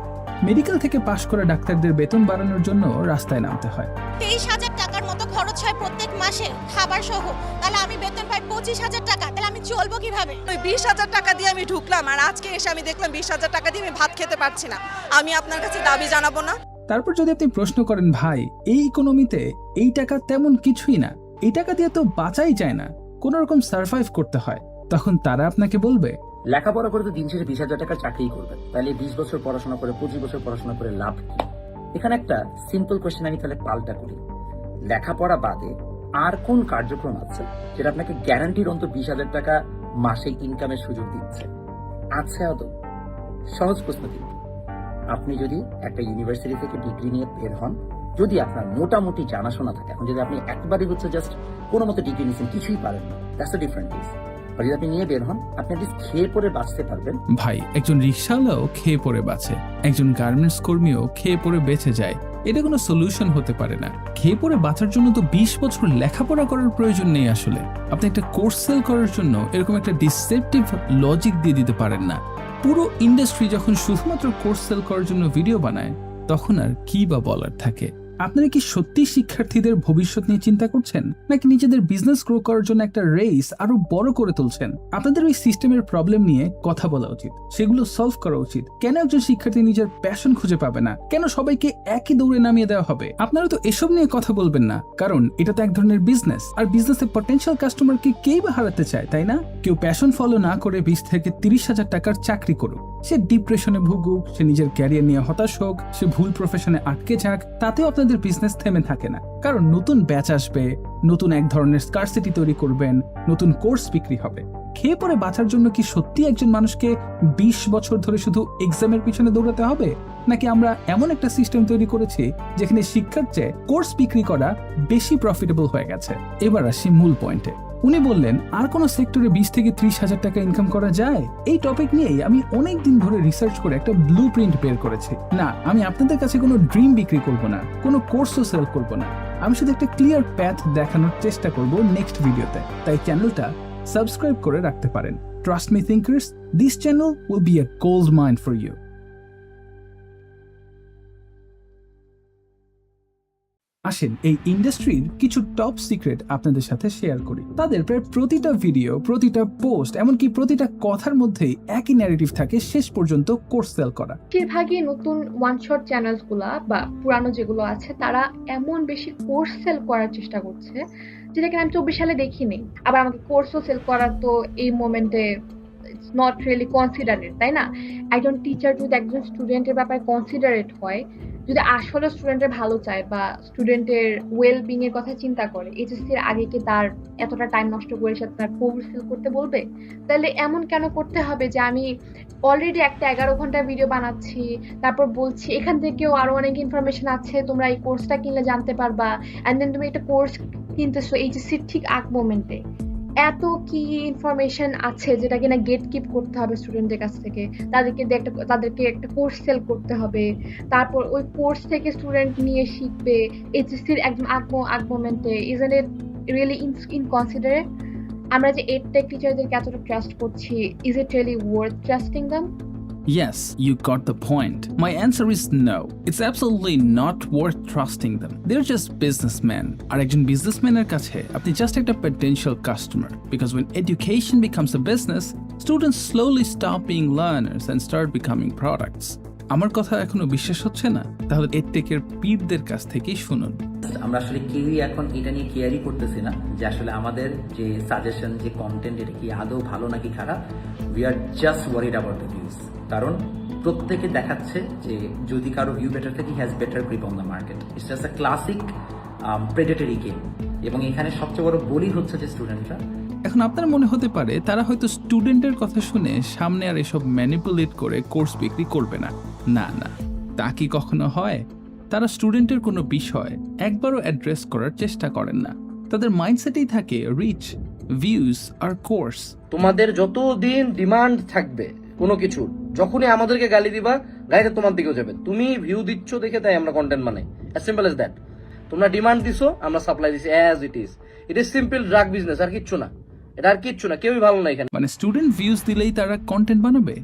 মেডিকেল থেকে পাশ করা ডাক্তারদের বেতন বাড়ানোর জন্য রাস্তায় নামতে হয়। 23,000 টাকার মতো খরচ হয় প্রত্যেক মাসে খাবার সহ, তাহলে আমি বেতন পাই 25,000 টাকা, তাহলে আমি চলবো কিভাবে? ওই 20,000 টাকা দিয়ে আমি ঢুকলাম, আর আজকে এসে আমি দেখলাম 20,000 টাকা দিয়ে আমি ভাত খেতে পারছি না। আমি আপনার কাছে দাবি জানাবো না? তারপর যদি আপনি প্রশ্ন করেন ভাই এই ইকোনমিতে এই টাকা তেমন কিছুই না, এই টাকা দিয়ে তো বাঁচাই যায় না, কোন রকম সার্ভাইভ করতে হয়, তখন তারা আপনাকে বলবে লেখাপড়া করে তো দিন শেষে 20,000 টাকার চাকরি করবেন, তাহলে 20 বছর পড়াশোনা করে 25 বছর পড়াশোনা করে লাভ কি? এখানে একটা সিম্পল কোয়েশ্চেন আমি তাহলে পাল্টা করি, লেখাপড়া বাদে আর কোন কার্যক্রম আছে যেটা আপনাকে গ্যারান্টির অন্তত 20,000 টাকা মাসে ইনকামের সুযোগ দিচ্ছে? আছে আদৌ? সহজ প্রশ্ন কিন্তু, আপনি যদি একটা ইউনিভার্সিটি থেকে ডিগ্রি নিয়ে বের হন, যদি আপনার মোটামুটি জানাশোনা থাকে, এখন যদি আপনি একবারই হচ্ছে জাস্ট কোনো মতো ডিগ্রি নিয়েছেন, কিছুই পারেন না, দ্যাটস আ ডিফারেন্ট কেস। আর যদি আপনি নিয়ে বের হন, আপনি অ্যাটলিস্ট খেয়ে পরে বাঁচতে পারবেন। ভাই একজন রিকশাওয়ালাও খেয়ে পরে বাঁচে, একজন গার্মেন্টস কর্মীও খেয়ে পরে বেঁচে যায়, এটা কোনো সলিউশন হতে পারে না। খেয়ে পরে বাঁচার জন্য তো 20 বছর লেখাপড়া করার প্রয়োজন নেই। আসলে আপনি একটা কোর্স সেল করার জন্য এরকম একটা ডিসেপটিভ লজিক দিয়ে দিতে পারেন না। পুরো ইন্ডাস্ট্রি যখন শুধুমাত্র কোর্স সেল করার জন্য ভিডিও বানায়, তখন আর কি বা বলার থাকে? আপনারা কি সত্যি শিক্ষার্থীদের ভবিষ্যৎ নিয়ে চিন্তা করছেন, নাকি নিজেদের বিজনেস গ্রো করার জন্য একটা রেস আরো বড় করে তুলছেন? আপনাদের ওই সিস্টেমের প্রবলেম নিয়ে কথা বলা উচিত, সেগুলো সলভ করা উচিত। কেন একজন শিক্ষার্থী নিজের প্যাশন খুঁজে পাবে না? কেন সবাইকে একই দৌড়ে নামিয়ে দেওয়া হবে? আপনারা তো এসব নিয়ে কথা বলবেন না, কারণ এটা তো এক ধরনের বিজনেস, আর বিজনেসে পটেনশিয়াল কাস্টমারকে কেই বা হারাতে চায়, তাই না? কেউ প্যাশন ফলো না করে 20 থেকে 30,000 টাকার চাকরি করুক, সে ডিপ্রেশনে ভুগুক, সে নিজের ক্যারিয়ার নিয়ে হতাশ হোক, সে ভুল প্রফেশনে আটকে যাক, তাতেও আপনাদের বিজনেস থেমে থাকে না। কারণ নতুন ব্যাচ আসবে, নতুন এক ধরনের স্কারসিটি তৈরি করবেন, নতুন কোর্স বিক্রি হবে। খেয়ে পরে বাঁচার জন্য কি সত্যি একজন মানুষকে 20 বছর ধরে শুধু এক্সামের পিছনে দৌড়াতে হবে? নাকি আমরা এমন একটা সিস্টেম তৈরি করেছি যেখানে শিক্ষার চেয়ে কোর্স বিক্রি করা বেশি প্রফিটেবল হয়ে গেছে? এবার আসি মূল পয়েন্টে। উনি বললেন আর কোন সেক্টরে 20 থেকে 30,000 টাকা ইনকাম করা যায়? এই টপিক নিয়েই আমি অনেক দিন ধরে রিসার্চ করে একটা ব্লু প্রিন্ট বের করেছি। না, আমি আপনাদের কাছে কোনো ড্রিম বিক্রি করব না, কোনো কোর্সও সেল করব না, আমি শুধু একটা ক্লিয়ার প্যাথ দেখানোর চেষ্টা করব নেক্সট ভিডিওতে। তাই চ্যানেলটা সাবস্ক্রাইব করে রাখতে পারেন। Trust me thinkers, this channel will be a gold mine for you. আসেন এই ইন্ডাস্ট্রির কিছু টপ সিক্রেট আপনাদের সাথে শেয়ার করি। তাদের প্রায় প্রতিটা ভিডিও, প্রতিটা পোস্ট, এমনকি প্রতিটা কথার মধ্যেই একই ন্যারেটিভ থাকে, শেষ পর্যন্ত কোর্স সেল করা। বেশিরভাগই নতুন ওয়ান শট চ্যানেলসগুলো বা পুরানো যেগুলো আছে, তারা এমন বেশি কোর্স সেল করার চেষ্টা করছে যেটা কিনা আমি 24 সালে দেখিনি। আবার আমাকে কোর্সও সেল করার তো এই মোমেন্টে ইটস নট রিয়েলি কনসিডারেড, তাই না? একজন টিচার যদি একজন স্টুডেন্টের ব্যাপারে কনসিডারেট হয়, যদি আসলে স্টুডেন্টের ভালো চায় বা স্টুডেন্টের ওয়েল বিং এর কথা চিন্তা করে, এইচএসসির আগে কি তার এতটা টাইম নষ্ট করে সে তার কোর্স সেল করতে বলবে? তাহলে এমন কেন করতে হবে যে আমি অলরেডি একটা 11 ঘন্টার ভিডিও বানাচ্ছি, তারপর বলছি এখান থেকেও আরো অনেক ইনফরমেশন আছে, তোমরা এই কোর্সটা কিনলে জানতে পারবা, অ্যান্ড দেন তুমি একটা কোর্স কিনতেছো এইচএসসির ঠিক আগ মোমেন্টে। এত কি ইনফরমেশন আছে যেটা কিনা গেট কিপ করতে হবে স্টুডেন্টদের কাছ থেকে, তাদেরকে একটা কোর্স সেল করতে হবে, তারপর ওই কোর্স থেকে স্টুডেন্ট নিয়ে শিখবে এইচএসসির একদম আগ মোমেন্টে। Isn't it really inconsiderate? আমরা যে এডটেক টিচারদেরকে এতটা ট্রাস্ট করছি, is it really worth trusting them? Yes, you got the point. My answer is no. It's absolutely not worth trusting them. They're just businessmen. আর একজন বিজনেসম্যানের কাছে আপনি just একটা potential customer. Because when education becomes a business, students slowly stop being learners and start becoming products. আমার কথা এখনো বিশ্বাস হচ্ছে না? তাহলে এডটেকের পীরদের কাছ থেকেই শুনুন। আমরা আসলে কেউই এখন এটা নিয়ে কেয়ারই করতেছি না যে আসলে আমাদের যে সাজেশন, যে কন্টেন্ট, এটা কি আদৌ ভালো নাকি খারাপ। We are just worried about the views. কারণ প্রত্যেকে দেখাচ্ছে যে যদি কারো ভিউ বেটার থাকে, he has better grip on the market. It's just a classic predatory game, এবং এখানে সবচেয়ে বড় বলি হচ্ছে যে স্টুডেন্টরা। এখন আপনার মনে হতে পারে তারা হয়তো স্টুডেন্টের কথা শুনে সামনে আর এসব ম্যানিপুলেট করে কোর্স বিক্রি করবে না। না না, তা কি কখনো হয়? তারা স্টুডেন্টের কোনো বিষয় একবারও অ্যাড্রেস করার চেষ্টা করেন না। তাদের মাইন্ডসেটেই থাকে রিচ, ভিউজ আর কোর্স। তোমাদের যতদিন ডিমান্ড থাকবে কোনো কিছুর, যখনই আমাদেরকে গালি দিবা গাইতে তোমার দিকেও যাবে। তুমি ভিউ দিচ্ছ দেখে তাই আমরা কন্টেন্ট বানাই, অ্যাজ সিম্পল এজ দ্যাট। তোমরা ডিমান্ড দিছো, আমরা সাপ্লাই দিছি, as it is simple drug business, আর কিচ্ছু না, এটা আর কিচ্ছু না, কেউই ভালো না এখানে। মানে স্টুডেন্ট ভিউজ দিলেই তারা কন্টেন্ট বানাবে?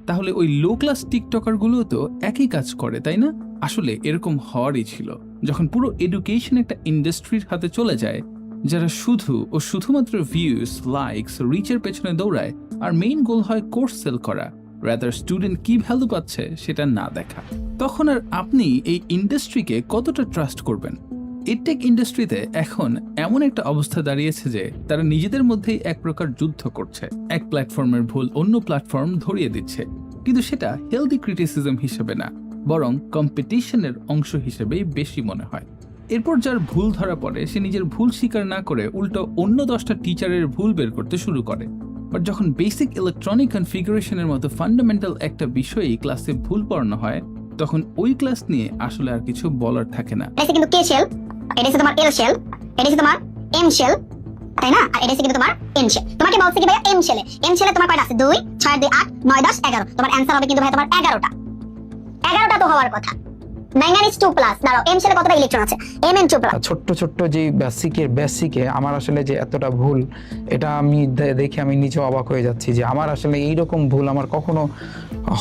তাহলে ওই লো ক্লাস টিকটকার গুলো তো একই কাজ করে, তাই না? আসলে এরকম হওয়ারই ছিল, যখন পুরো এডুকেশন একটা ইন্ডাস্ট্রির হাতে চলে যায়, যারা শুধু ও শুধুমাত্র ভিউজ, লাইকস, রিচের পেছনে দৌড়ায়, আর মেইন গোল হয় কোর্স সেল করা, রাদার স্টুডেন্ট কি ভ্যালু পাচ্ছে সেটা না দেখা। তখন আর আপনি এই ইন্ডাস্ট্রিকে কতটা ট্রাস্ট করবেন? এডটেক ইন্ডাস্ট্রিতে এখন এমন একটা অবস্থা দাঁড়িয়েছে যে তারা নিজেদের মধ্যেই এক প্রকার যুদ্ধ করছে। এক প্ল্যাটফর্মের ভুল অন্য প্ল্যাটফর্ম ধরিয়ে দিচ্ছে, কিন্তু সেটা হেলদি ক্রিটিসিজম হিসেবে না, বরং কম্পিটিশনের অংশ হিসেবেই বেশি মনে হয়। এরপর যার ভুল ধরা পড়ে সে নিজের ভুল স্বীকার না করে উল্টো অন্য 10টা টিচারের ভুল বের করতে শুরু করে। বাট যখন বেসিক ইলেকট্রনিক কনফিগারেশনের মতো ফান্ডামেন্টাল একটা বিষয়ই ক্লাসে ভুল পড়ানো হয়, তখন ওই ক্লাস নিয়ে আসলে আর কিছু বলার থাকে না। কিন্তু কে শেল, এটা হচ্ছে তোমার এল শেল, এটা হচ্ছে তোমার এম শেল, তাই না? আর এটা হচ্ছে কিন্তু তোমার এন শেল। তোমাকে বলছে কি ভাইয়া এম শেলে, এম শেলে তোমার কয়টা আছে? 2 6 2 8 9 10 11। তোমার অ্যানসার হবে কিন্তু ভাইয়া তোমার 11টা। 11টা তো হওয়ার কথা। ম্যাঙ্গানিজ 2 প্লাস, দাঁড়াও এম শেলে কতটা ইলেকট্রন আছে? Mn 2 plus. ছোট্ট ছোট্ট যে বেসিকে আমার আসলে যে এতটা ভুল, এটা আমি দেখে আমি নিজে অবাক হয়ে যাচ্ছি যে আমার আসলে এইরকম ভুল আমার কখনো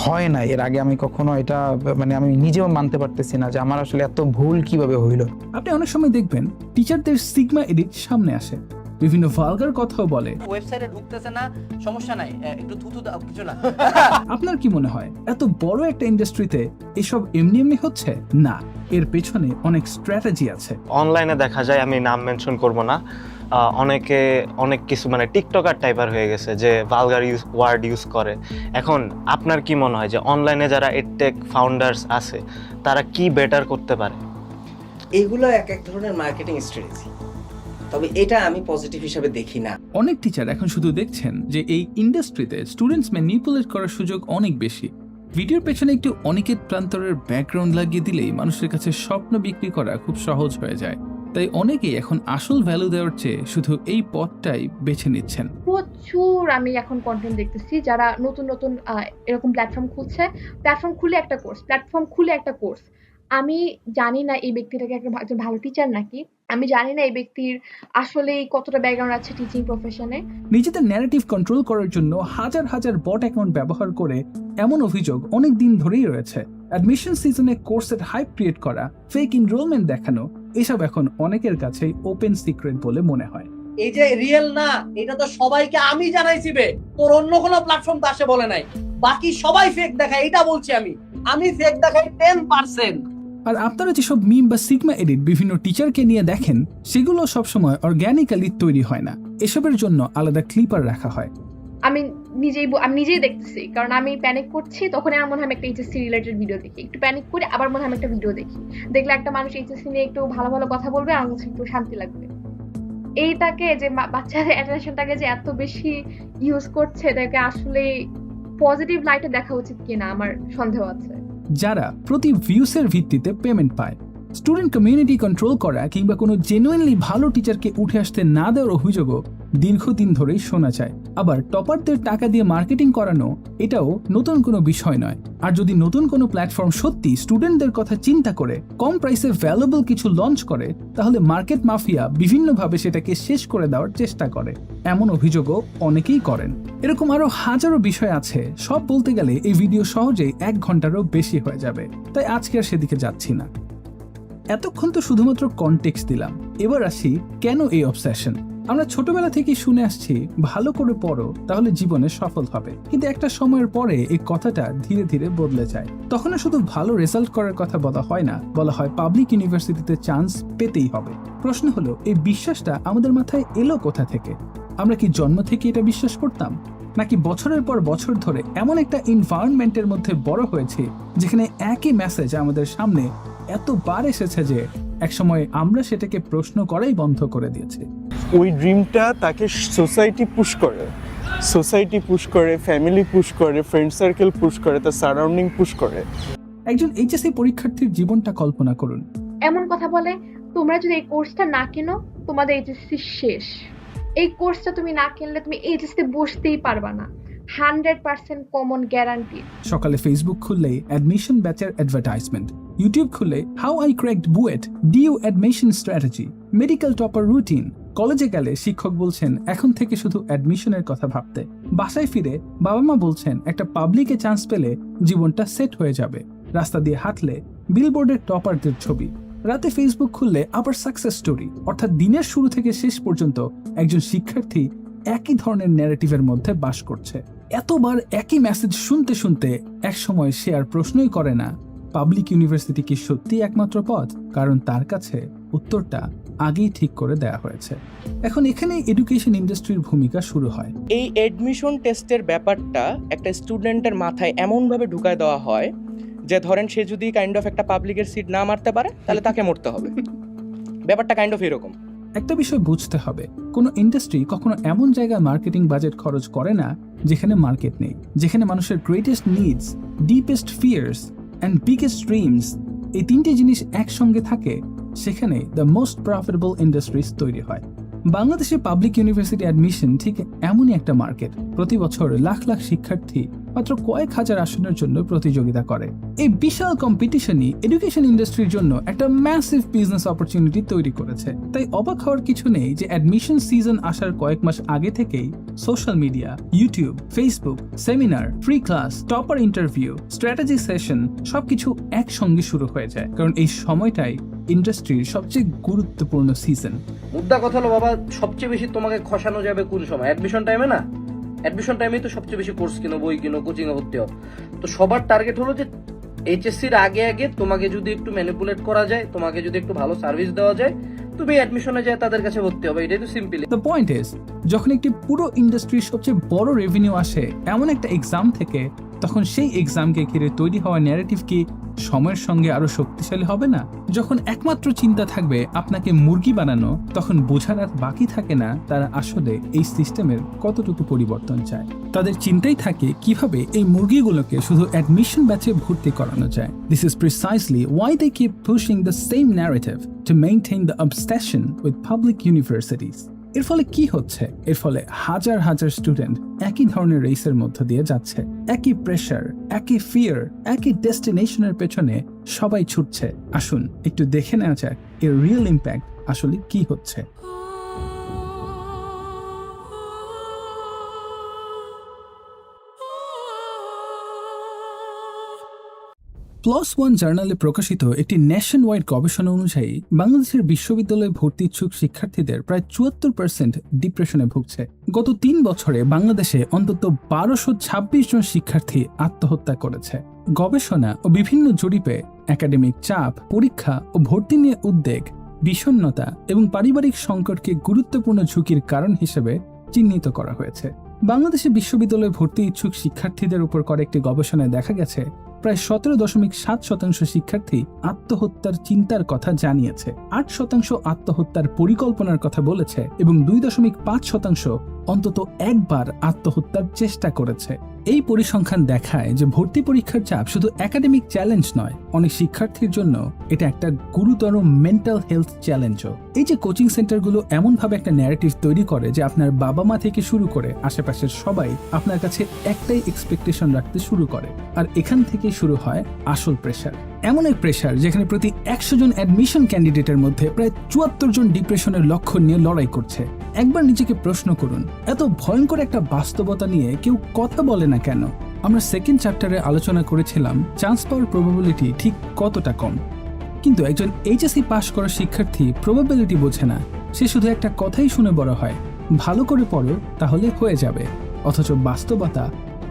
হয় না এর আগে। আমি কখনো এটা মানে আমি নিজেও মানতে পারতেছি না যে আমার আসলে এত ভুল কিভাবে হইলো। আপনি অনেক সময় দেখবেন টিচারদের সিগমা এডিট সামনে আসে, বিভিন্ন ভালগার কথাও বলে। ওয়েবসাইটে ঢুকতেছে না, সমস্যা নাই, একটু থুতু দাও, কিছু না। আপনার কি মনে হয় এত বড় একটা ইন্ডাস্ট্রিতে এসব এমনি এমনি হচ্ছে? না, এর পেছনে অনেক স্ট্র্যাটেজি আছে। অনলাইনে দেখা যায়, আমি নাম মেনশন করব না, অনেকে অনেক কিছু মানে টিকটকার টাইপার হয়ে গেছে যে ভালগার ওয়ার্ড ইউজ করে। এখন আপনার কি মনে হয় যে অনলাইনে যারা এডটেক ফাউন্ডার্স আছে তারা কি বেটার করতে পারে? এইগুলো এক এক ধরনের মার্কেটিং স্ট্র্যাটেজি, তবে এটা আমি পজিটিভ হিসেবে দেখি না। অনেক টিচার এখন শুধু দেখছেন যে এই ইন্ডাস্ট্রিতে স্টুডেন্টস ম্যানিপুলেট করার সুযোগ অনেক বেশি। ভিডিওর পেছনে একটু অনিকেত প্রান্তরের ব্যাকগ্রাউন্ড লাগিয়ে দিলেই মানুষের কাছে স্বপ্ন বিক্রি করা খুব সহজ হয়ে যায়। তাই অনেকেই এখন আসল ভ্যালু দেওয়ার চেয়ে শুধু এই পথটাই বেছে নিচ্ছেন। প্রচুর আমি এখন কন্টেন্ট দেখতেছি যারা নতুন নতুন এরকম প্ল্যাটফর্ম খুলছে, প্ল্যাটফর্ম খুলে একটা কোর্স, প্ল্যাটফর্ম খুলে একটা কোর্স। আমি জানি না এই ব্যক্তিটাকে একজন ভালো টিচার নাকি, আমি জানি না এই ব্যক্তির আসলে কতটা ব্যাকগ্রাউন্ড আছে টিচিং প্রফেশনে। নিজেদের ন্যারেটিভ কন্ট্রোল করার জন্য হাজার হাজার বট অ্যাকাউন্ট ব্যবহার করে এমন অভিযোগ অনেক দিন ধরেই রয়েছে। অ্যাডমিশন সিজনে কোর্সের হাইপ ক্রিয়েট করা, ফেক এনরোলমেন্ট দেখানো, এসব এখন অনেকের কাছেই ওপেন সিক্রেট বলে মনে হয়। এই যে রিয়েল না, এটা তো সবাইকে আমি জানাইছি বে, তোর অন্য কোনো প্ল্যাটফর্ম তো আসে বলে নাই, বাকি সবাই ফেক দেখায়, এটা বলছি আমি ফেক দেখাই 10%। আর আপনারা যেসব মিম বা সিগমা এডিট বিভিন্ন টিচারকে নিয়ে দেখেন, সেগুলো সবসময় অর্গ্যানিক্যালি তৈরি হয় না, এসবের জন্য আলাদা ক্লিপার রাখা হয়। আমি নিজেই দেখতেছি, কারণ আমি প্যানিক করছি, তখন আমার মনে হয় আমি একটা এইচএসসি রিলেটেড ভিডিও দেখি, একটু প্যানিক করি, আবার মনে হয় আমি একটা ভিডিও দেখি, দেখলে একটা মানুষ এইচএসসি নিয়ে একটু ভালো ভালো কথা বলবে, আমার কাছে একটু শান্তি লাগবে। এইটাকে যে বাচ্চাদের অ্যাটেনশনটাকে যে এত বেশি ইউজ করছে, এটাকে আসলে পজিটিভ লাইটে দেখা উচিত কিনা আমার সন্দেহ আছে। যারা প্রতি ভিউসের ভিত্তিতে পেমেন্ট পায়, স্টুডেন্ট কমিউনিটি কন্ট্রোল করা কিংবা কোনো জেনুইনলি ভালো টিচারকে উঠে আসতে না দেওয়ার অভিযোগও দীর্ঘদিন ধরেই শোনা যায়। আবার টপারদের টাকা দিয়ে মার্কেটিং করানো, এটাও নতুন কোনো বিষয় নয়। আর যদি নতুন কোনো প্ল্যাটফর্ম সত্যি স্টুডেন্টদের কথা চিন্তা করে কম প্রাইসে ভ্যালুয়েবল কিছু লঞ্চ করে, তাহলে মার্কেট মাফিয়া বিভিন্নভাবে সেটাকে শেষ করে দেওয়ার চেষ্টা করে। এমন অভিযোগও অনেকেই করেন। এরকম আরো হাজারো বিষয় আছে, সব বলতে গেলে এই ভিডিও সহজেই 1 ঘন্টারও বেশি হয়ে যাবে, তাই আজকে আর সেদিকে যাচ্ছি না। এতক্ষণ তো শুধুমাত্র কনটেক্সট দিলাম, এবার আসি কেন এই অবসেশন। আমরা ছোটবেলা থেকেই শুনে আসছি ভালো করে পড়ো তাহলে জীবনে সফল হবে, কিন্তু একটা সময়ের পরে এই কথাটা ধীরে ধীরে বদলে যায়। তখন শুধু ভালো রেজাল্ট করার কথা বলা হয় না, বলা হয় পাবলিক ইউনিভার্সিটিতে চান্স পেতেই হবে। প্রশ্ন হলো এই বিশ্বাসটা আমাদের মাথায় এলো কোথা থেকে? আমরা কি জন্ম থেকে এটা বিশ্বাস করতাম, নাকি বছরের পর বছর ধরে এমন একটা এনভায়রনমেন্টের মধ্যে বড় হয়েছে যেখানে একই মেসেজ আমাদের সামনে এতবার এসেছে যে একসময় আমরা সেটাকে প্রশ্ন করাই বন্ধ করে দিয়েছি? ওই ড্রিমটা তাকে সোসাইটি পুশ করে, ফ্যামিলি পুশ করে, ফ্রেন্ড সার্কেল পুশ করে, তার সারাউন্ডিং পুশ করে। একজন এইচএসসি পরীক্ষার্থীর জীবনটা কল্পনা করুন। এমন কথা বলে, তোমরা যদি এই কোর্সটা না কেনো তোমাদের এইচএসসি শেষ, এই কোর্সটা তুমি না কিনলে তুমি এইচএসসি বসতেই পারবা না। 100% কমন গ্যারান্টি। সকালে ফেসবুক খুললেই অ্যাডমিশন ব্যাচের অ্যাডভার্টাইজমেন্ট, ইউটিউব খুললে how I cracked BUET, DU admission strategy, medical topper routine. কলেজে গেলে শিক্ষক বলছেন এখন থেকে শুধু অ্যাডমিশনের কথা ভাবতে। বাসায় ফিরে বাবা মা বলছেন একটা পাবলিকে চান্স পেলে জীবনটা সেট হয়ে যাবে। রাস্তা দিয়ে হাঁটলে বিলবোর্ডের টপারদের ছবি। রাতে ফেসবুক খুললে আবার সাকসেস স্টোরি। অর্থাৎ দিনের শুরু থেকে শেষ পর্যন্ত একজন শিক্ষার্থী একই ধরনের ন্যারেটিভের মধ্যে বাস করছে। এতবার একই মেসেজ শুনতে শুনতে একসময় সে আর প্রশ্নই করে না পাবলিক ইউনিভার্সিটি কি সত্যি একমাত্র পথ, কারণ তার কাছে উত্তরটা আগেই ঠিক করে দেয়া হয়েছে। এখন এখানে এডুকেশন ইন্ডাস্ট্রির ভূমিকা শুরু হয়। এই এডমিশন টেস্টের ব্যাপারটা একটা স্টুডেন্টের মাথায় এমনভাবে ঢুকায় দেওয়া হয় যে ধরেন সে যদি কাইন্ড অফ একটা পাবলিকের সিট না মারতে পারে তাহলে তাকে মরতে হবে। ব্যাপারটা কাইন্ড অফ এরকম। একটা বিষয় বুঝতে হবে, কোনো ইন্ডাস্ট্রি কখনো এমন জায়গায় মার্কেটিং বাজেট খরচ করে না যেখানে মার্কেট নেই, যেখানে মানুষের greatest needs, deepest fears and biggest dreams এই তিনটে জিনিস একসঙ্গে থাকে, সেখানে দ্য মোস্ট প্রফিটেবল ইন্ডাস্ট্রিজ তৈরি হয়। বাংলাদেশে পাবলিক ইউনিভার্সিটি অ্যাডমিশন ঠিক এমনই একটা মার্কেট। প্রতি বছর লাখ লাখ শিক্ষার্থী মাত্র কয়েক হাজার আসনের জন্য প্রতিযোগিতা করে। এই বিশাল কম্পিটিশনই এডুকেশন ইন্ডাস্ট্রির জন্য একটা ম্যাসিভ বিজনেস অপরচুনিটি তৈরি করেছে। তাই অবাক হওয়ার কিছু নেই যে অ্যাডমিশন সিজন আসার কয়েক মাস আগে থেকেই social media, YouTube, Facebook, seminar, free class, topper interview, strategy session সবকিছু একসঙ্গে শুরু হয়ে যায়, কারণ এই সময়টাই ইন্ডাস্ট্রির সবচেয়ে গুরুত্বপূর্ণ সিজন। মুদ্রা কথা হলো বাবা, সবচেয়ে বেশি তোমাকে খসানো যাবে কোন সময়? অ্যাডমিশন টাইমে না? অ্যাডমিশন টাইমেই তো সবচেয়ে বেশি কোর্স কিনো, বই কিনো, কোচিং এ ভর্তি হও। তো সবার টার্গেট হলো যে এইচএসসির আগে আগে তোমাকে যদি একটু ম্যানিপুলেট করা যায়, তোমাকে যদি একটু ভালো সার্ভিস দেওয়া যায়, তুমি অ্যাডমিশনে যায় তাদের কাছে ভর্তি হবে। এটাই তো সিম্পলি। দ্য পয়েন্ট ইজ, যখন একটি পুরো ইন্ডাস্ট্রির সবচেয়ে বড় রেভিনিউ আসে এমন একটা এক্সাম থেকে, তখন সেই এক্সামকে ঘিরে তৈরি হওয়া ন্যারেটিভ কি সময়ের সঙ্গে আরো শক্তিশালী হবে না? যখন একমাত্র চিন্তা থাকবে আপনাকে মুরগি বানানো, তখন বোঝার আর বাকি থাকে না তারা আসলে এই সিস্টেমের কতটুকু পরিবর্তন চায়। তাদের চিন্তাই থাকে কিভাবে এই মুরগিগুলোকে শুধু অ্যাডমিশন ব্যাচে ভর্তি করানো যায়। This is precisely why they keep pushing the same narrative to maintain the obsession with public universities. এর ফলে কি হচ্ছে? এর ফলে হাজার হাজার স্টুডেন্ট একই ধরনের রেসের মধ্য দিয়ে যাচ্ছে। একই প্রেশার, একই ফিয়ার, একই ডেস্টিনেশনের পেছনে সবাই ছুটছে। আসুন একটু দেখে নেওয়া যাক এর রিয়েল ইম্প্যাক্ট আসলে কি হচ্ছে। প্লাস ওয়ান জার্নালে প্রকাশিত একটি ন্যাশন ওয়াইড গবেষণা অনুযায়ী বাংলাদেশের বিশ্ববিদ্যালয়ে ভর্তি ইচ্ছুক শিক্ষার্থীদের প্রায় ৭৪% ডিপ্রেশনে ভুগছে। গত ৩ বছরে বাংলাদেশে অন্তত ১২২৬ জন শিক্ষার্থী আত্মহত্যা করেছে। গবেষণা ও বিভিন্ন জরিপে একাডেমিক চাপ, পরীক্ষা ও ভর্তি নিয়ে উদ্বেগ, বিষণ্ণতা এবং পারিবারিক সংকটকে গুরুত্বপূর্ণ ঝুঁকির কারণ হিসেবে চিহ্নিত করা হয়েছে। বাংলাদেশে বিশ্ববিদ্যালয়ে ভর্তি ইচ্ছুক শিক্ষার্থীদের উপর করা একটি গবেষণায় দেখা গেছে প্রায় ১৭.৭% শিক্ষার্থী আত্মহত্যার চিন্তার কথা জানিয়েছে, ৮% আত্মহত্যার পরিকল্পনার কথা বলেছে এবং ২.৫% অন্তত একবার আত্মহত্যার চেষ্টা করেছে। এই পরিসংখ্যান দেখায় যে ভর্তি পরীক্ষার চাপ শুধু একাডেমিক চ্যালেঞ্জ নয়, অনেক শিক্ষার্থীর জন্য এটা একটা গুরুতর মেন্টাল হেলথ চ্যালেঞ্জও। এই যে কোচিং সেন্টারগুলো এমনভাবে একটা ন্যারেটিভ তৈরি করে যে আপনার বাবা মা থেকে শুরু করে আশেপাশের সবাই আপনার কাছে একটাই এক্সপেকটেশন রাখতে শুরু করে, আর এখান থেকে শুরু হয় আসল প্রেশার। এমন এক প্রেশার যেখানে প্রতি ১০০ জন অ্যাডমিশন ক্যান্ডিডেটের মধ্যে প্রায় ৭৪ জন ডিপ্রেশনের লক্ষণ নিয়ে লড়াই করছে। একবার নিজেকে প্রশ্ন করুন, এত ভয়ঙ্কর একটা বাস্তবতা নিয়ে কেউ কথা বলে না কেন? আমরা সেকেন্ড চ্যাপ্টারে আলোচনা করেছিলাম চান্স পাওয়ার প্রবাবিলিটি ঠিক কতটা কম, কিন্তু একজন এইচএসসি পাশ করা শিক্ষার্থী প্রবাবিলিটি বোঝে না। সে শুধু একটা কথাই শুনে বড় হয়, ভালো করে পড়ো তাহলে হয়ে যাবে। অথচ বাস্তবতা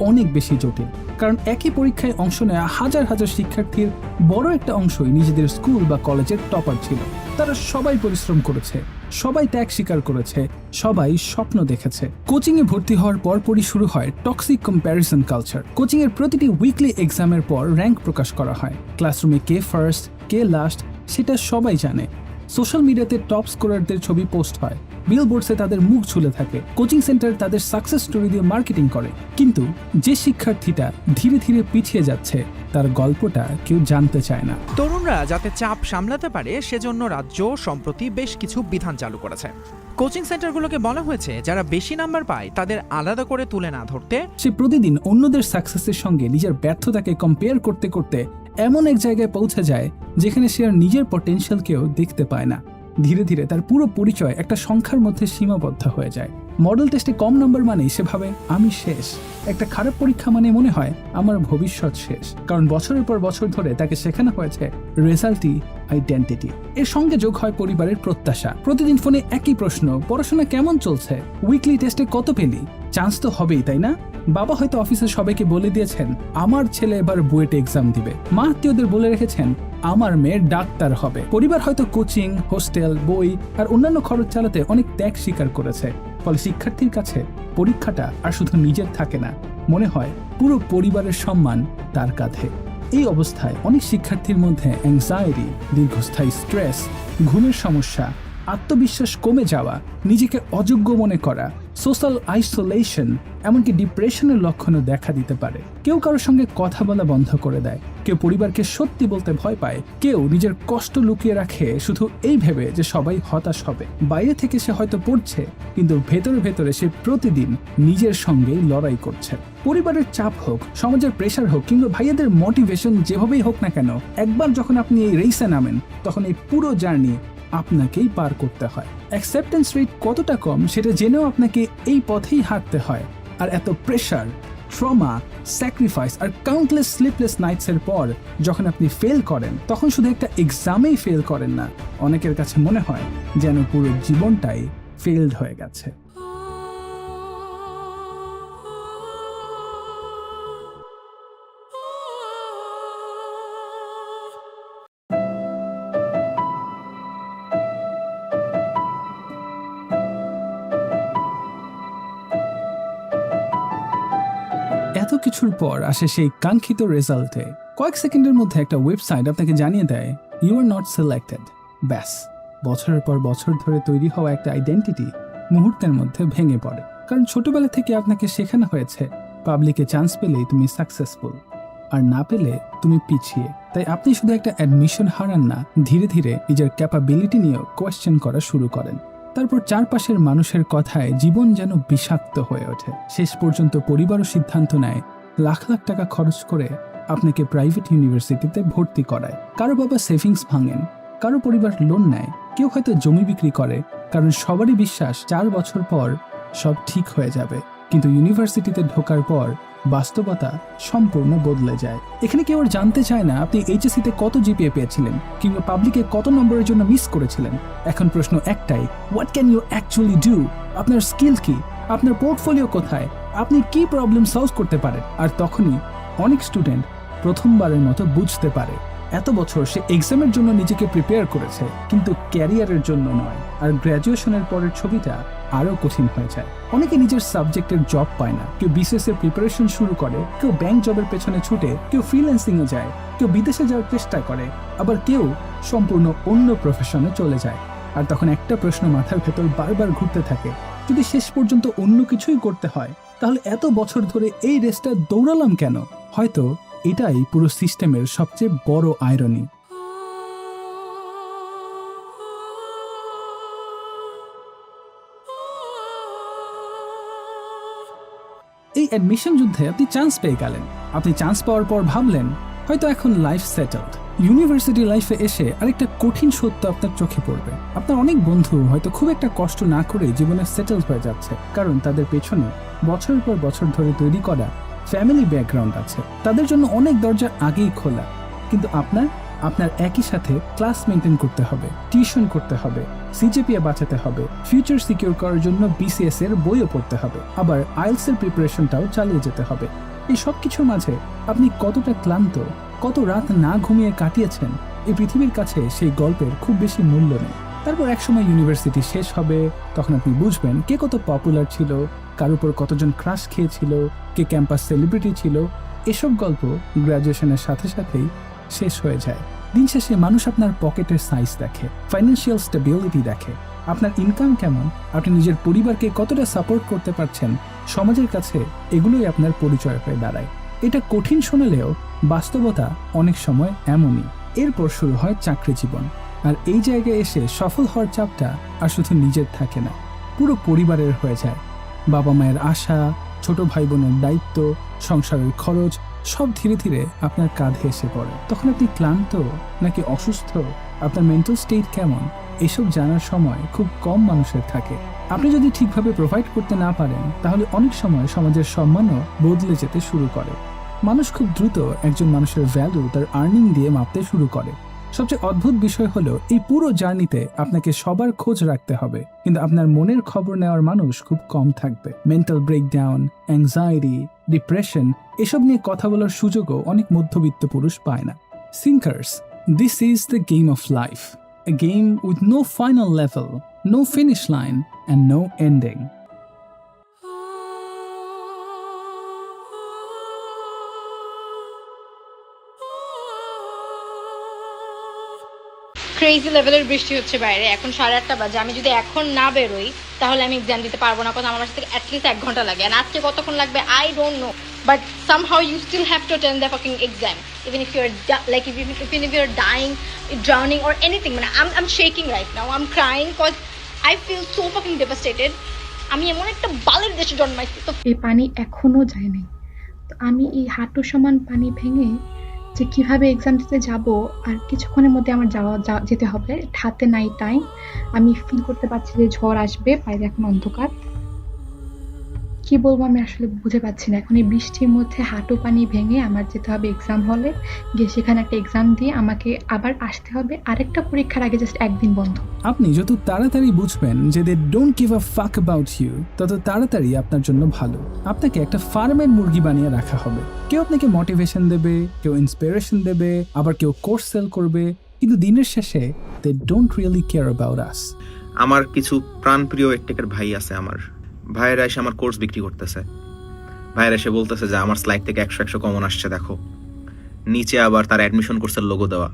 অনেক বেশি জটিল, কারণ একই পরীক্ষায় অংশ নেওয়া হাজার হাজার শিক্ষার্থীর বড় একটা অংশই নিজেদের স্কুল বা কলেজের টপার ছিল। তারা সবাই পরিশ্রম করেছে, সবাই ত্যাগ স্বীকার করেছে, সবাই স্বপ্ন দেখেছে। কোচিং এ ভর্তি হওয়ার পরপরই শুরু হয় টক্সিক কম্প্যারিজন কালচার। কোচিং এর প্রতিটি উইকলি এক্সামের পর র্যাঙ্ক প্রকাশ করা হয়। ক্লাসরুমে কে ফার্স্ট, কে লাস্ট সেটা সবাই জানে। সোশ্যাল মিডিয়াতে টপ স্কোরারদের ছবি পোস্ট হয়। বিলবোর্ডসে তাদের মুখ ঝুলে থাকে, কোচিং সেন্টার তাদের সাকসেস স্টোরি দিয়ে মার্কেটিং করে, কিন্তু যে শিক্ষার্থীটা ধীরে ধীরে পিছিয়ে যাচ্ছে তার গল্পটা কেউ জানতে চায় না। তরুণরা যাতে চাপ সামলাতে পারে সেজন্য রাজ্য সম্প্রতি বেশ কিছু বিধান চালু করেছে। কোচিং সেন্টারগুলোকে বলা হয়েছে যারা বেশি নাম্বার পায় তাদের আলাদা করে তুলে না ধরতে। সে প্রতিদিন অন্যদের সাকসেসের সঙ্গে নিজের ব্যর্থতাকে কম্পেয়ার করতে করতে এমন এক জায়গায় পৌঁছে যায় যেখানে সে আর নিজের পটেনশিয়ালকেও দেখতে পায় না। ধীরে ধীরে তার পুরো পরিচয় একটা সংখ্যার মধ্যে সীমাবদ্ধ হয়ে যায়। মডেল টেস্টে কম নাম্বার মানেই সে ভাবে আমি শেষ, একটা খারাপ পরীক্ষা মানে মনে হয় আমার ভবিষ্যৎ শেষ, কারণ বছরের পর বছর ধরে তাকে শেখানো হয়েছে রেজাল্টই আইডেন্টিটি। এর সঙ্গে যোগ হয় পরিবারের প্রত্যাশা। প্রতিদিন ফোনে একই প্রশ্ন, পড়াশোনা কেমন চলছে, উইকলি টেস্টে কত পেলি, চান্স তো হবেই তাই না? বাবা হয়তো অফিসের সবাইকে বলে দিয়েছেন আমার ছেলে এবার বুয়েটে এক্সাম দিবে, মা আত্মীয়দের বলে রেখেছেন আমার মেয়ে ডাক্তার হবে। পরিবার হয়তো কোচিং, হোস্টেল, বই আর অন্যান্য খরচ চালাতে অনেক ত্যাগ স্বীকার করেছে। ফলে শিক্ষার্থীর কাছে পরীক্ষাটা আর শুধু নিজের থাকে না, মনে হয় পুরো পরিবারের সম্মান তার কাঁধে। এই অবস্থায় অনেক শিক্ষার্থীর মধ্যে অ্যাংজাইটি, দীর্ঘস্থায়ী স্ট্রেস, ঘুমের সমস্যা, আত্মবিশ্বাস কমে যাওয়া, নিজেকে অযোগ্য মনে করা, সোশ্যাল আইসোলেশন, এমনকি ডিপ্রেশনের লক্ষণও দেখা দিতে পারে। কেউ কারোর সঙ্গে কথা বলা বন্ধ করে দেয়, কেউ পরিবারকে সত্যি বলতে ভয় পায়, কেউ নিজের কষ্ট লুকিয়ে রাখে শুধু এই ভেবে যে সবাই হতাশ হবে। বাইরে থেকে সে হয়তো পড়ছে, কিন্তু ভেতরে ভেতরে সে প্রতিদিন নিজের সঙ্গেই লড়াই করছে। পরিবারের চাপ হোক, সমাজের প্রেশার হোক, কিংবা ভাইয়াদের মোটিভেশন যেভাবেই হোক না কেন, একবার যখন আপনি এই রেসে নামেন তখন এই পুরো জার্নি আপনাকেই পার করতে হয়। অ্যাকসেপ্টেন্স রেট কতটা কম সেটা জেনেও আপনাকে এই পথেই হাঁটতে হয়। আর এত প্রেশার, ট্রমা, স্যাক্রিফাইস আর কাউন্টলেস স্লিপলেস নাইটসের পর যখন আপনি ফেল করেন, তখন শুধু একটা এক্সামেই ফেল করেন না, অনেকের কাছে মনে হয় যেন পুরো জীবনটাই ফেলড হয়ে গেছে। এত কিছুর পর আসে সেই কাঙ্ক্ষিত রেজাল্টে। কয়েক সেকেন্ডের মধ্যে একটা ওয়েবসাইট আপনাকে জানিয়ে দেয় ইউ আর নট সিলেক্টেড। ব্যাস, বছরের পর বছর ধরে তৈরি হওয়া একটা আইডেন্টিটি মুহূর্তের মধ্যে ভেঙে পড়ে। কারণ ছোটবেলা থেকে আপনাকে শেখানো হয়েছে পাবলিকে চান্স পেলেই তুমি সাকসেসফুল, আর না পেলে তুমি পিছিয়ে। তাই আপনি শুধু একটা অ্যাডমিশন হারান না, ধীরে ধীরে নিজের ক্যাপাবিলিটি নিয়েও কোয়েশ্চেন করা শুরু করেন। তারপর চারপাশের মানুষের কথায় জীবন যেন বিষাক্ত হয়ে ওঠে। শেষ পর্যন্ত পরিবারও সিদ্ধান্ত নেয় লাখ লাখ টাকা খরচ করে আপনাকে প্রাইভেট ইউনিভার্সিটিতে ভর্তি করায়। কারো বাবা সেভিংস ভাঙেন, কারো পরিবার লোন নেয়, কেউ হয়তো জমি বিক্রি করে, কারণ সবারই বিশ্বাস 4 বছর পর সব ঠিক হয়ে যাবে। কিন্তু ইউনিভার্সিটিতে ঢোকার পর বাস্তবতা সম্পূর্ণ বদলে যায়। এখানে কেউ আর জানতে চায় না আপনি এইচএসসিতে কত জিপিএ পেয়েছিলেন কিংবা পাবলিকে কত নম্বরের জন্য মিস করেছিলেন। এখন প্রশ্ন একটাই, what can you actually do? আপনার স্কিল কি? আপনার পোর্টফোলিও কোথায়? আপনি কি প্রবলেম সলভ করতে পারেন? আর তখনই অনেক স্টুডেন্ট প্রথমবারের মতো বুঝতে পারে এত বছর সে এক্সামের জন্য নিজেকে প্রিপেয়ার করেছে, কিন্তু ক্যারিয়ারের জন্য নয়। আর গ্র্যাজুয়েশনের পরের ছবিটা আরো কঠিন হয়ে যায়। অনেকে নিজের সাবজেক্টের জব পায় না, কেউ বিসিএস এর প্রিপারেশন শুরু করে, কেউ ব্যাংক জবের পেছনে ছুটে, কেউ ফ্রিল্যান্সিং এ যায়, কেউ বিদেশে যাওয়ার চেষ্টা করে, আবার কেউ সম্পূর্ণ অন্য প্রফেশনে চলে যায়। আর তখন একটা প্রশ্ন মাথার ভেতর বারবার ঘুরতে থাকে, যদি শেষ পর্যন্ত অন্য কিছুই করতে হয় তাহলে এত বছর ধরে এই রেসটা দৌড়ালাম কেন? হয়তো এটাই পুরো সিস্টেমের সবচেয়ে বড় আইরনি। এই অ্যাডমিশন যুদ্ধে আপনি চান্স পেয়ে গেলেন। আপনি চান্স পাওয়ার পর ভাবলেন হয়তো এখন লাইফ সেটেলড। ইউনিভার্সিটি লাইফে এসে আরেকটা কঠিন সত্য আপনার চোখে পড়বে। আপনার অনেক বন্ধু হয়তো খুব একটা কষ্ট না করে জীবনে সেটেল হয়ে যাচ্ছে, কারণ তাদের পেছনে বছরের পর বছর ধরে তৈরি করা ফ্যামিলি ব্যাকগ্রাউন্ড আছে। তাদের জন্য অনেক দরজা আগেই খোলা। কিন্তু আপনার একই সাথে ক্লাস মেনটেন করতে হবে, টিউশন করতে হবে, সিজিপিএ বাঁচাতে হবে, ফিউচার সিকিউর করার জন্য বিসিএস এর বইও পড়তে হবে, আবার আইএলটিএস এর প্রিপারেশনটাও চালিয়ে যেতে হবে। এই সব কিছুর মাঝে আপনি কতটা ক্লান্ত, কত রাত না ঘুমিয়ে কাটিয়েছেন, এই পৃথিবীর কাছে সেই গল্পের খুব বেশি মূল্য নেই। তারপর একসময় ইউনিভার্সিটি শেষ হবে, তখন আপনি বুঝবেন কে কত পপুলার ছিল, কার উপর কতজন ক্রাশ খেয়েছিল, কে ক্যাম্পাস সেলিব্রিটি ছিল। এসব গল্প গ্র্যাজুয়েশনের সাথে সাথেই শেষ হয়ে যায়। দিন শেষে মানুষ আপনার পকেটের সাইজ দেখে, ফাইন্যান্সিয়াল স্টেবিলিটি দেখে, আপনার ইনকাম কেমন, আপনি নিজের পরিবারকে কতটা সাপোর্ট করতে পারছেন, সমাজের কাছে এগুলোই আপনার পরিচয় হয়ে দাঁড়ায়। এটা কঠিন শোনালেও বাস্তবতা অনেক সময় এমনই। এরপর শুরু হয় চাকরি জীবন, আর এই জায়গায় এসে সফল হওয়ার চাপটা আর শুধু নিজের থাকে না, পুরো পরিবারের হয়ে যায়। বাবা মায়ের আশা, ছোট ভাই বোনের দায়িত্ব, সংসারের খরচ সব ধীরে ধীরে আপনার কাঁধে এসে পড়ে। তখন আপনি ক্লান্ত নাকি অসুস্থ, আপনার মেন্টাল স্টেট কেমন, এসব জানার সময় খুব কম মানুষের থাকে। আপনি যদি ঠিকভাবে প্রোভাইড করতে না পারেন, তাহলে অনেক সময় সমাজের সম্মানও বদলে যেতে শুরু করে। মানুষ খুব দ্রুত একজন মানুষের ভ্যালু তার আর্নিং দিয়ে মাপতে শুরু করে। সবচেয়ে অদ্ভুত বিষয় হলো, এই পুরো জার্নিতে আপনাকে সবার খোঁজ রাখতে হবে, কিন্তু আপনার মনের খবর নেওয়ার মানুষ খুব কম থাকবে। মেন্টাল ব্রেকডাউন, অ্যাংজাইটি, ডিপ্রেশন এসব নিয়ে কথা বলার সুযোগও অনেক মধ্যবিত্ত পুরুষ পায় না। Sinkers, this is the game of life, a game with no final level, no finish line, and no ending. Crazy লেভেলের বৃষ্টি হচ্ছে বাইরে, এখন 8:30 বাজে। আমি যদি এখন না বেরোই তাহলে আমি এক্সাম দিতে পারবো না, কারণ আমার কাছে অ্যাটলিস্ট 1 ঘন্টা লাগে। আর আজকে কতক্ষণ লাগবে I don't know, but somehow you still have to attend the fucking exam, even if you're like even if you're dying, drowning or anything. মানে I'm shaking right now, I'm crying because I feel so fucking devastated. আমি এমন একটা বালের দেশে জন্মাইছি। তো এই পানি এখনো যায় নাই, তো আমি এই হাঁটু সমান পানি ভেঙে যে কিভাবে এক্সাম দিতে যাব, আর কিছুক্ষণের মধ্যে আমার যেতে হবে, হাতে নাই টাইম। আমি ফিল করতে পারছি যে ঝড় আসবে, বাইরে এখন অন্ধকার। কি বলবো আমি আসলে বুঝে পাচ্ছি না। এখন এই বৃষ্টির মধ্যে হাঁটু পানি ভেঙে আমার যেতে হবে এক্সাম হলে, গিয়ে সেখানে একটা এক্সাম দিয়ে আমাকে আবার আসতে হবে আরেকটা পরীক্ষার আগে, জাস্ট একদিন বন্ধ। আপনি যত তাড়াতাড়ি বুঝবেন যে দে ডোন্ট গিভ আ ফাক অ্যাবাউট ইউ, তত তাড়াতাড়ি আপনার জন্য ভালো। আপনাকে একটা ফার্মের মুরগি বানিয়ে রাখা হবে। কেউ আপনাকে মোটিভেশন দেবে, কেউ ইন্সপিরেশন দেবে, আবার কেউ কোর্স সেল করবে, কিন্তু দিনের শেষে they don't really care about us. আমার কিছু প্রাণপ্রিয় একটেকের ভাই আছে, আমার ভাইয়েরা এসে আমার কোর্স বিক্রি করতেছে। ভাইয়েরা এসে বলতেছে যে আমার স্লাইড থেকে 100 কমন আসছে, দেখো নিচে আবার তার অ্যাডমিশন কোর্সের লোগো দেওয়া।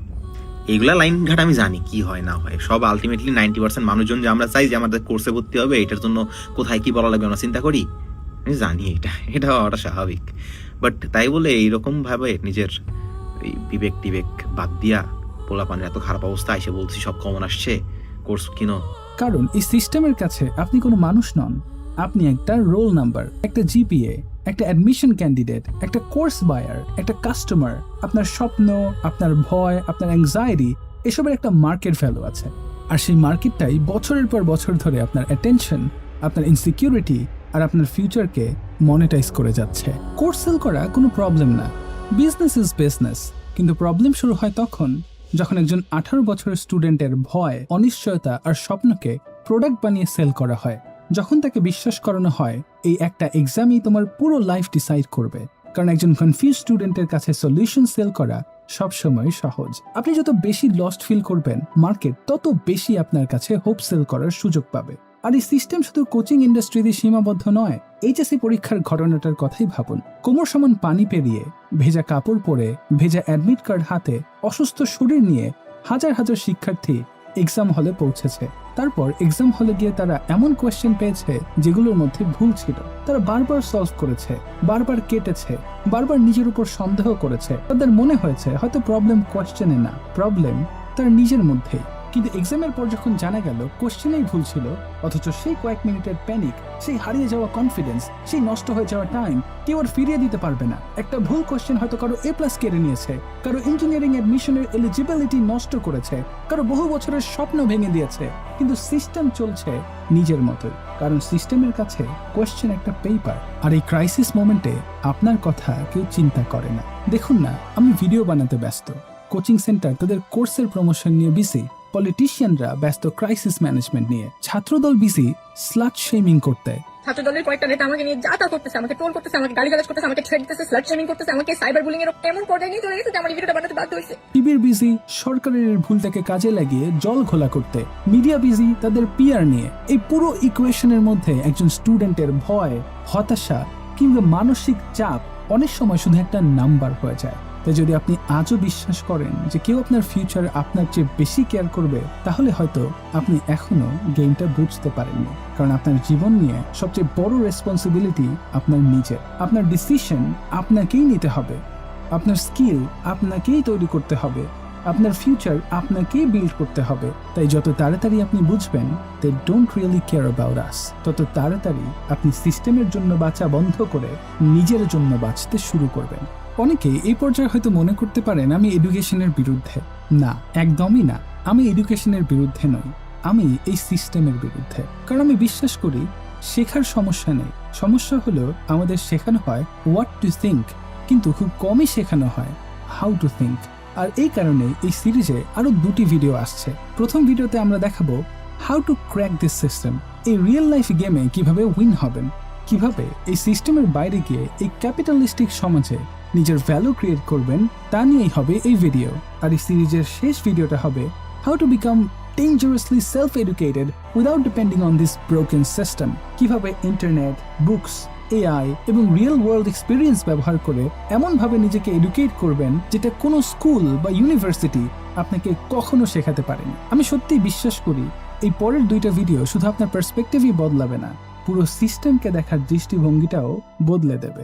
এইগুলা লাইন ঘাট আমি জানি কি হয় না হয়, সব আলটিমেটলি 90% মানুষজন যে আমরা চাই যে আমাদের কোর্সে ভর্তি হবে, এটার জন্য কোথায় কি বলা লাগবে আমরা চিন্তা করি। আমি জানি এটা হওয়াটা স্বাভাবিক, বাট তাই বলে এইরকম ভাবে নিজের এই বিবেক বাদ দিয়া পোলাপানের এত খারাপ অবস্থা এসে বলছি সব কমন আসছে, কোর্স কিনো। কারণ এই সিস্টেমের কাছে আপনি কোনো মানুষ নন, আপনি একটা রোল নাম্বার, একটা জিপিএ, একটা অ্যাডমিশন ক্যান্ডিডেট, একটা কোর্স বায়ার, একটা কাস্টমার। আপনার স্বপ্ন, আপনার ভয়, আপনার অ্যাংজাইটি এসবের একটা মার্কেট ভ্যালু আছে, আর সেই মার্কেটটাই বছরের পর বছর ধরে আপনার অ্যাটেনশন, আপনার ইনসিকিউরিটি আর আপনার ফিউচারকে মনিটাইজ করে যাচ্ছে। কোর্স সেল করা কোনো প্রবলেম না, বিজনেস ইজ বিজনেস, কিন্তু প্রবলেম শুরু হয় তখন যখন একজন 18 বছরের স্টুডেন্টের ভয়, অনিশ্চয়তা আর স্বপ্নকে প্রোডাক্ট বানিয়ে সেল করা হয়। যখন তাকে বিশ্বাস করানো হয় এই একটা এক্সামই তোমার পুরো লাইফ ডিসাইড করবে, কারণ একজন কনফিউজ স্টুডেন্টের কাছে সলিউশন সেল করা সবসময় সহজ। আপনি যত বেশি লস্ট ফিল করবেন, মার্কেট তত বেশি আপনার কাছে হোপ সেল করার সুযোগ পাবে। আর এই সিস্টেম শুধু কোচিং ইন্ডাস্ট্রিতে সীমাবদ্ধ নয়। এইচএসসি পরীক্ষার ঘটনাটার কথাই ভাবুন। কোমর সমান পানি পেরিয়ে, ভেজা কাপড় পরে, ভেজা অ্যাডমিট কার্ড হাতে, অসুস্থ শরীর নিয়ে হাজার হাজার শিক্ষার্থী এক্সাম হলে পৌঁছেছে। তারপর এক্সাম হলে গিয়ে তারা এমন কোয়েশ্চেন পেয়েছে যেগুলোর মধ্যে ভুল ছিল। তারা বারবার সলভ করেছে, বারবার কেটেছে, বারবার নিজের উপর সন্দেহ করেছে। তাদের মনে হয়েছে হয়তো প্রবলেম কোয়েশ্চেনে না, প্রবলেম তার নিজের মধ্যেই। কিন্তু এক্সামের পর যখন জানা গেল কোশ্চেনেই ভুল ছিল, অথচ সেই কয়েক মিনিটের প্যানিক, সেই হারিয়ে যাওয়া কনফিডেন্স, সেই নষ্ট হয়ে যাওয়া টাইম কেউ আর ফিরিয়ে দিতে পারবে না। একটা ভুল কোশ্চেন হয়তো কারো A+ কেড়ে নিয়েছে, কারো ইঞ্জিনিয়ারিং অ্যাডমিশনের এলিজিবিলিটি নষ্ট করেছে, কারো বহু বছরের স্বপ্ন ভেঙে দিয়েছে। কিন্তু সিস্টেম চলছে নিজের মতোই, কারণ সিস্টেমের কাছে কোশ্চেন একটা পেপার। আর এই ক্রাইসিস মোমেন্টে আপনার কথা কেউ চিন্তা করে না। দেখুন না, আমি ভিডিও বানাতে ব্যস্ত, কোচিং সেন্টার তাদের কোর্সের প্রমোশন নিয়ে বিসি, পলিটিশিয়ানরা ব্যস্ত ক্রাইসিস ম্যানেজমেন্ট নিয়ে, ছাত্রদল বিসি স্লাট শেমিং করতে। ছাত্রদলের কয়েকটা নেতা আমাকে নিয়ে যা তা করতেছে, আমাকে ট্রোল করতেছে, আমাকে গালিগালাজ করতেছে, আমাকে থ্রেট দিতেছে, স্লাট শেমিং করতেছে, আমাকে সাইবার বুলিং এর এমন পর্যায়ে নিয়ে চলে গেছে যে আমার ভিডিওটা বানাতে বাধ্য হয়েছে। টিভির বিজি সরকারের ভুলটাকে কাজে লাগিয়ে জল ঘোলা করতে, মিডিয়া বিজি তাদের পিআর নিয়ে। এই পুরো ইকুয়েশনের মধ্যে একজন স্টুডেন্টের ভয়, হতাশা কিংবা মানসিক চাপ অনেক সময় শুধু একটা নাম্বার হয়ে যায়। তাই যদি আপনি আজও বিশ্বাস করেন যে কেউ আপনার ফিউচার আপনার চেয়ে বেশি কেয়ার করবে, তাহলে হয়তো আপনি এখনো গেমটা বুঝতে পারেননি। কারণ আপনার জীবন নিয়ে সবচেয়ে বড় রেসপন্সিবিলিটি আপনার নিজের। আপনার ডিসিশন আপনাকেই নিতে হবে, আপনার স্কিল আপনাকেই তৈরি করতে হবে, আপনার ফিউচার আপনাকেই বিল্ড করতে হবে। তাই যত তাড়াতাড়ি আপনি বুঝবেন they don't really care about us, তত তাড়াতাড়ি আপনি সিস্টেমের জন্য বাঁচা বন্ধ করে নিজের জন্য বাঁচতে শুরু করবেন। অনেকেই এই পর্যায়ে হয়তো মনে করতে পারেন আমি এডুকেশনের বিরুদ্ধে। না, একদমই না। আমি এডুকেশনের বিরুদ্ধে নই, আমি এই সিস্টেমের বিরুদ্ধে। কারণ আমি বিশ্বাস করি শেখার সমস্যা নেই, সমস্যা হলো আমাদের শেখানো হয় হোয়াট টু থিঙ্ক, কিন্তু খুব কমই শেখানো হয় হাউ টু থিঙ্ক। আর এই কারণে এই সিরিজে আরো 2টি ভিডিও আসছে। প্রথম ভিডিওতে আমরা দেখাবো how to crack this system, এই রিয়েল লাইফ গেমে কিভাবে উইন হবেন, কিভাবে এই সিস্টেমের বাইরে গিয়ে এই ক্যাপিটালিস্টিক সমাজে নিজের ভ্যালু ক্রিয়েট করবেন, তা নিয়েই হবে এই ভিডিও। আর এই সিরিজের শেষ ভিডিওটা হবে how to become dangerously self-educated without depending on this broken system, কিভাবে ইন্টারনেট, বুকস, এআই এবং রিয়েল ওয়ার্ল্ড এক্সপিরিয়েন্স ব্যবহার করে এমনভাবে নিজেকে এডুকেট করবেন যেটা কোনো স্কুল বা ইউনিভার্সিটি আপনাকে কখনো শেখাতে পারেনি। আমি সত্যিই বিশ্বাস করি এই পরের 2টা ভিডিও শুধু আপনার পার্সপেক্টিভই বদলাবে না, পুরো সিস্টেমকে দেখার দৃষ্টিভঙ্গিটাও বদলে দেবে।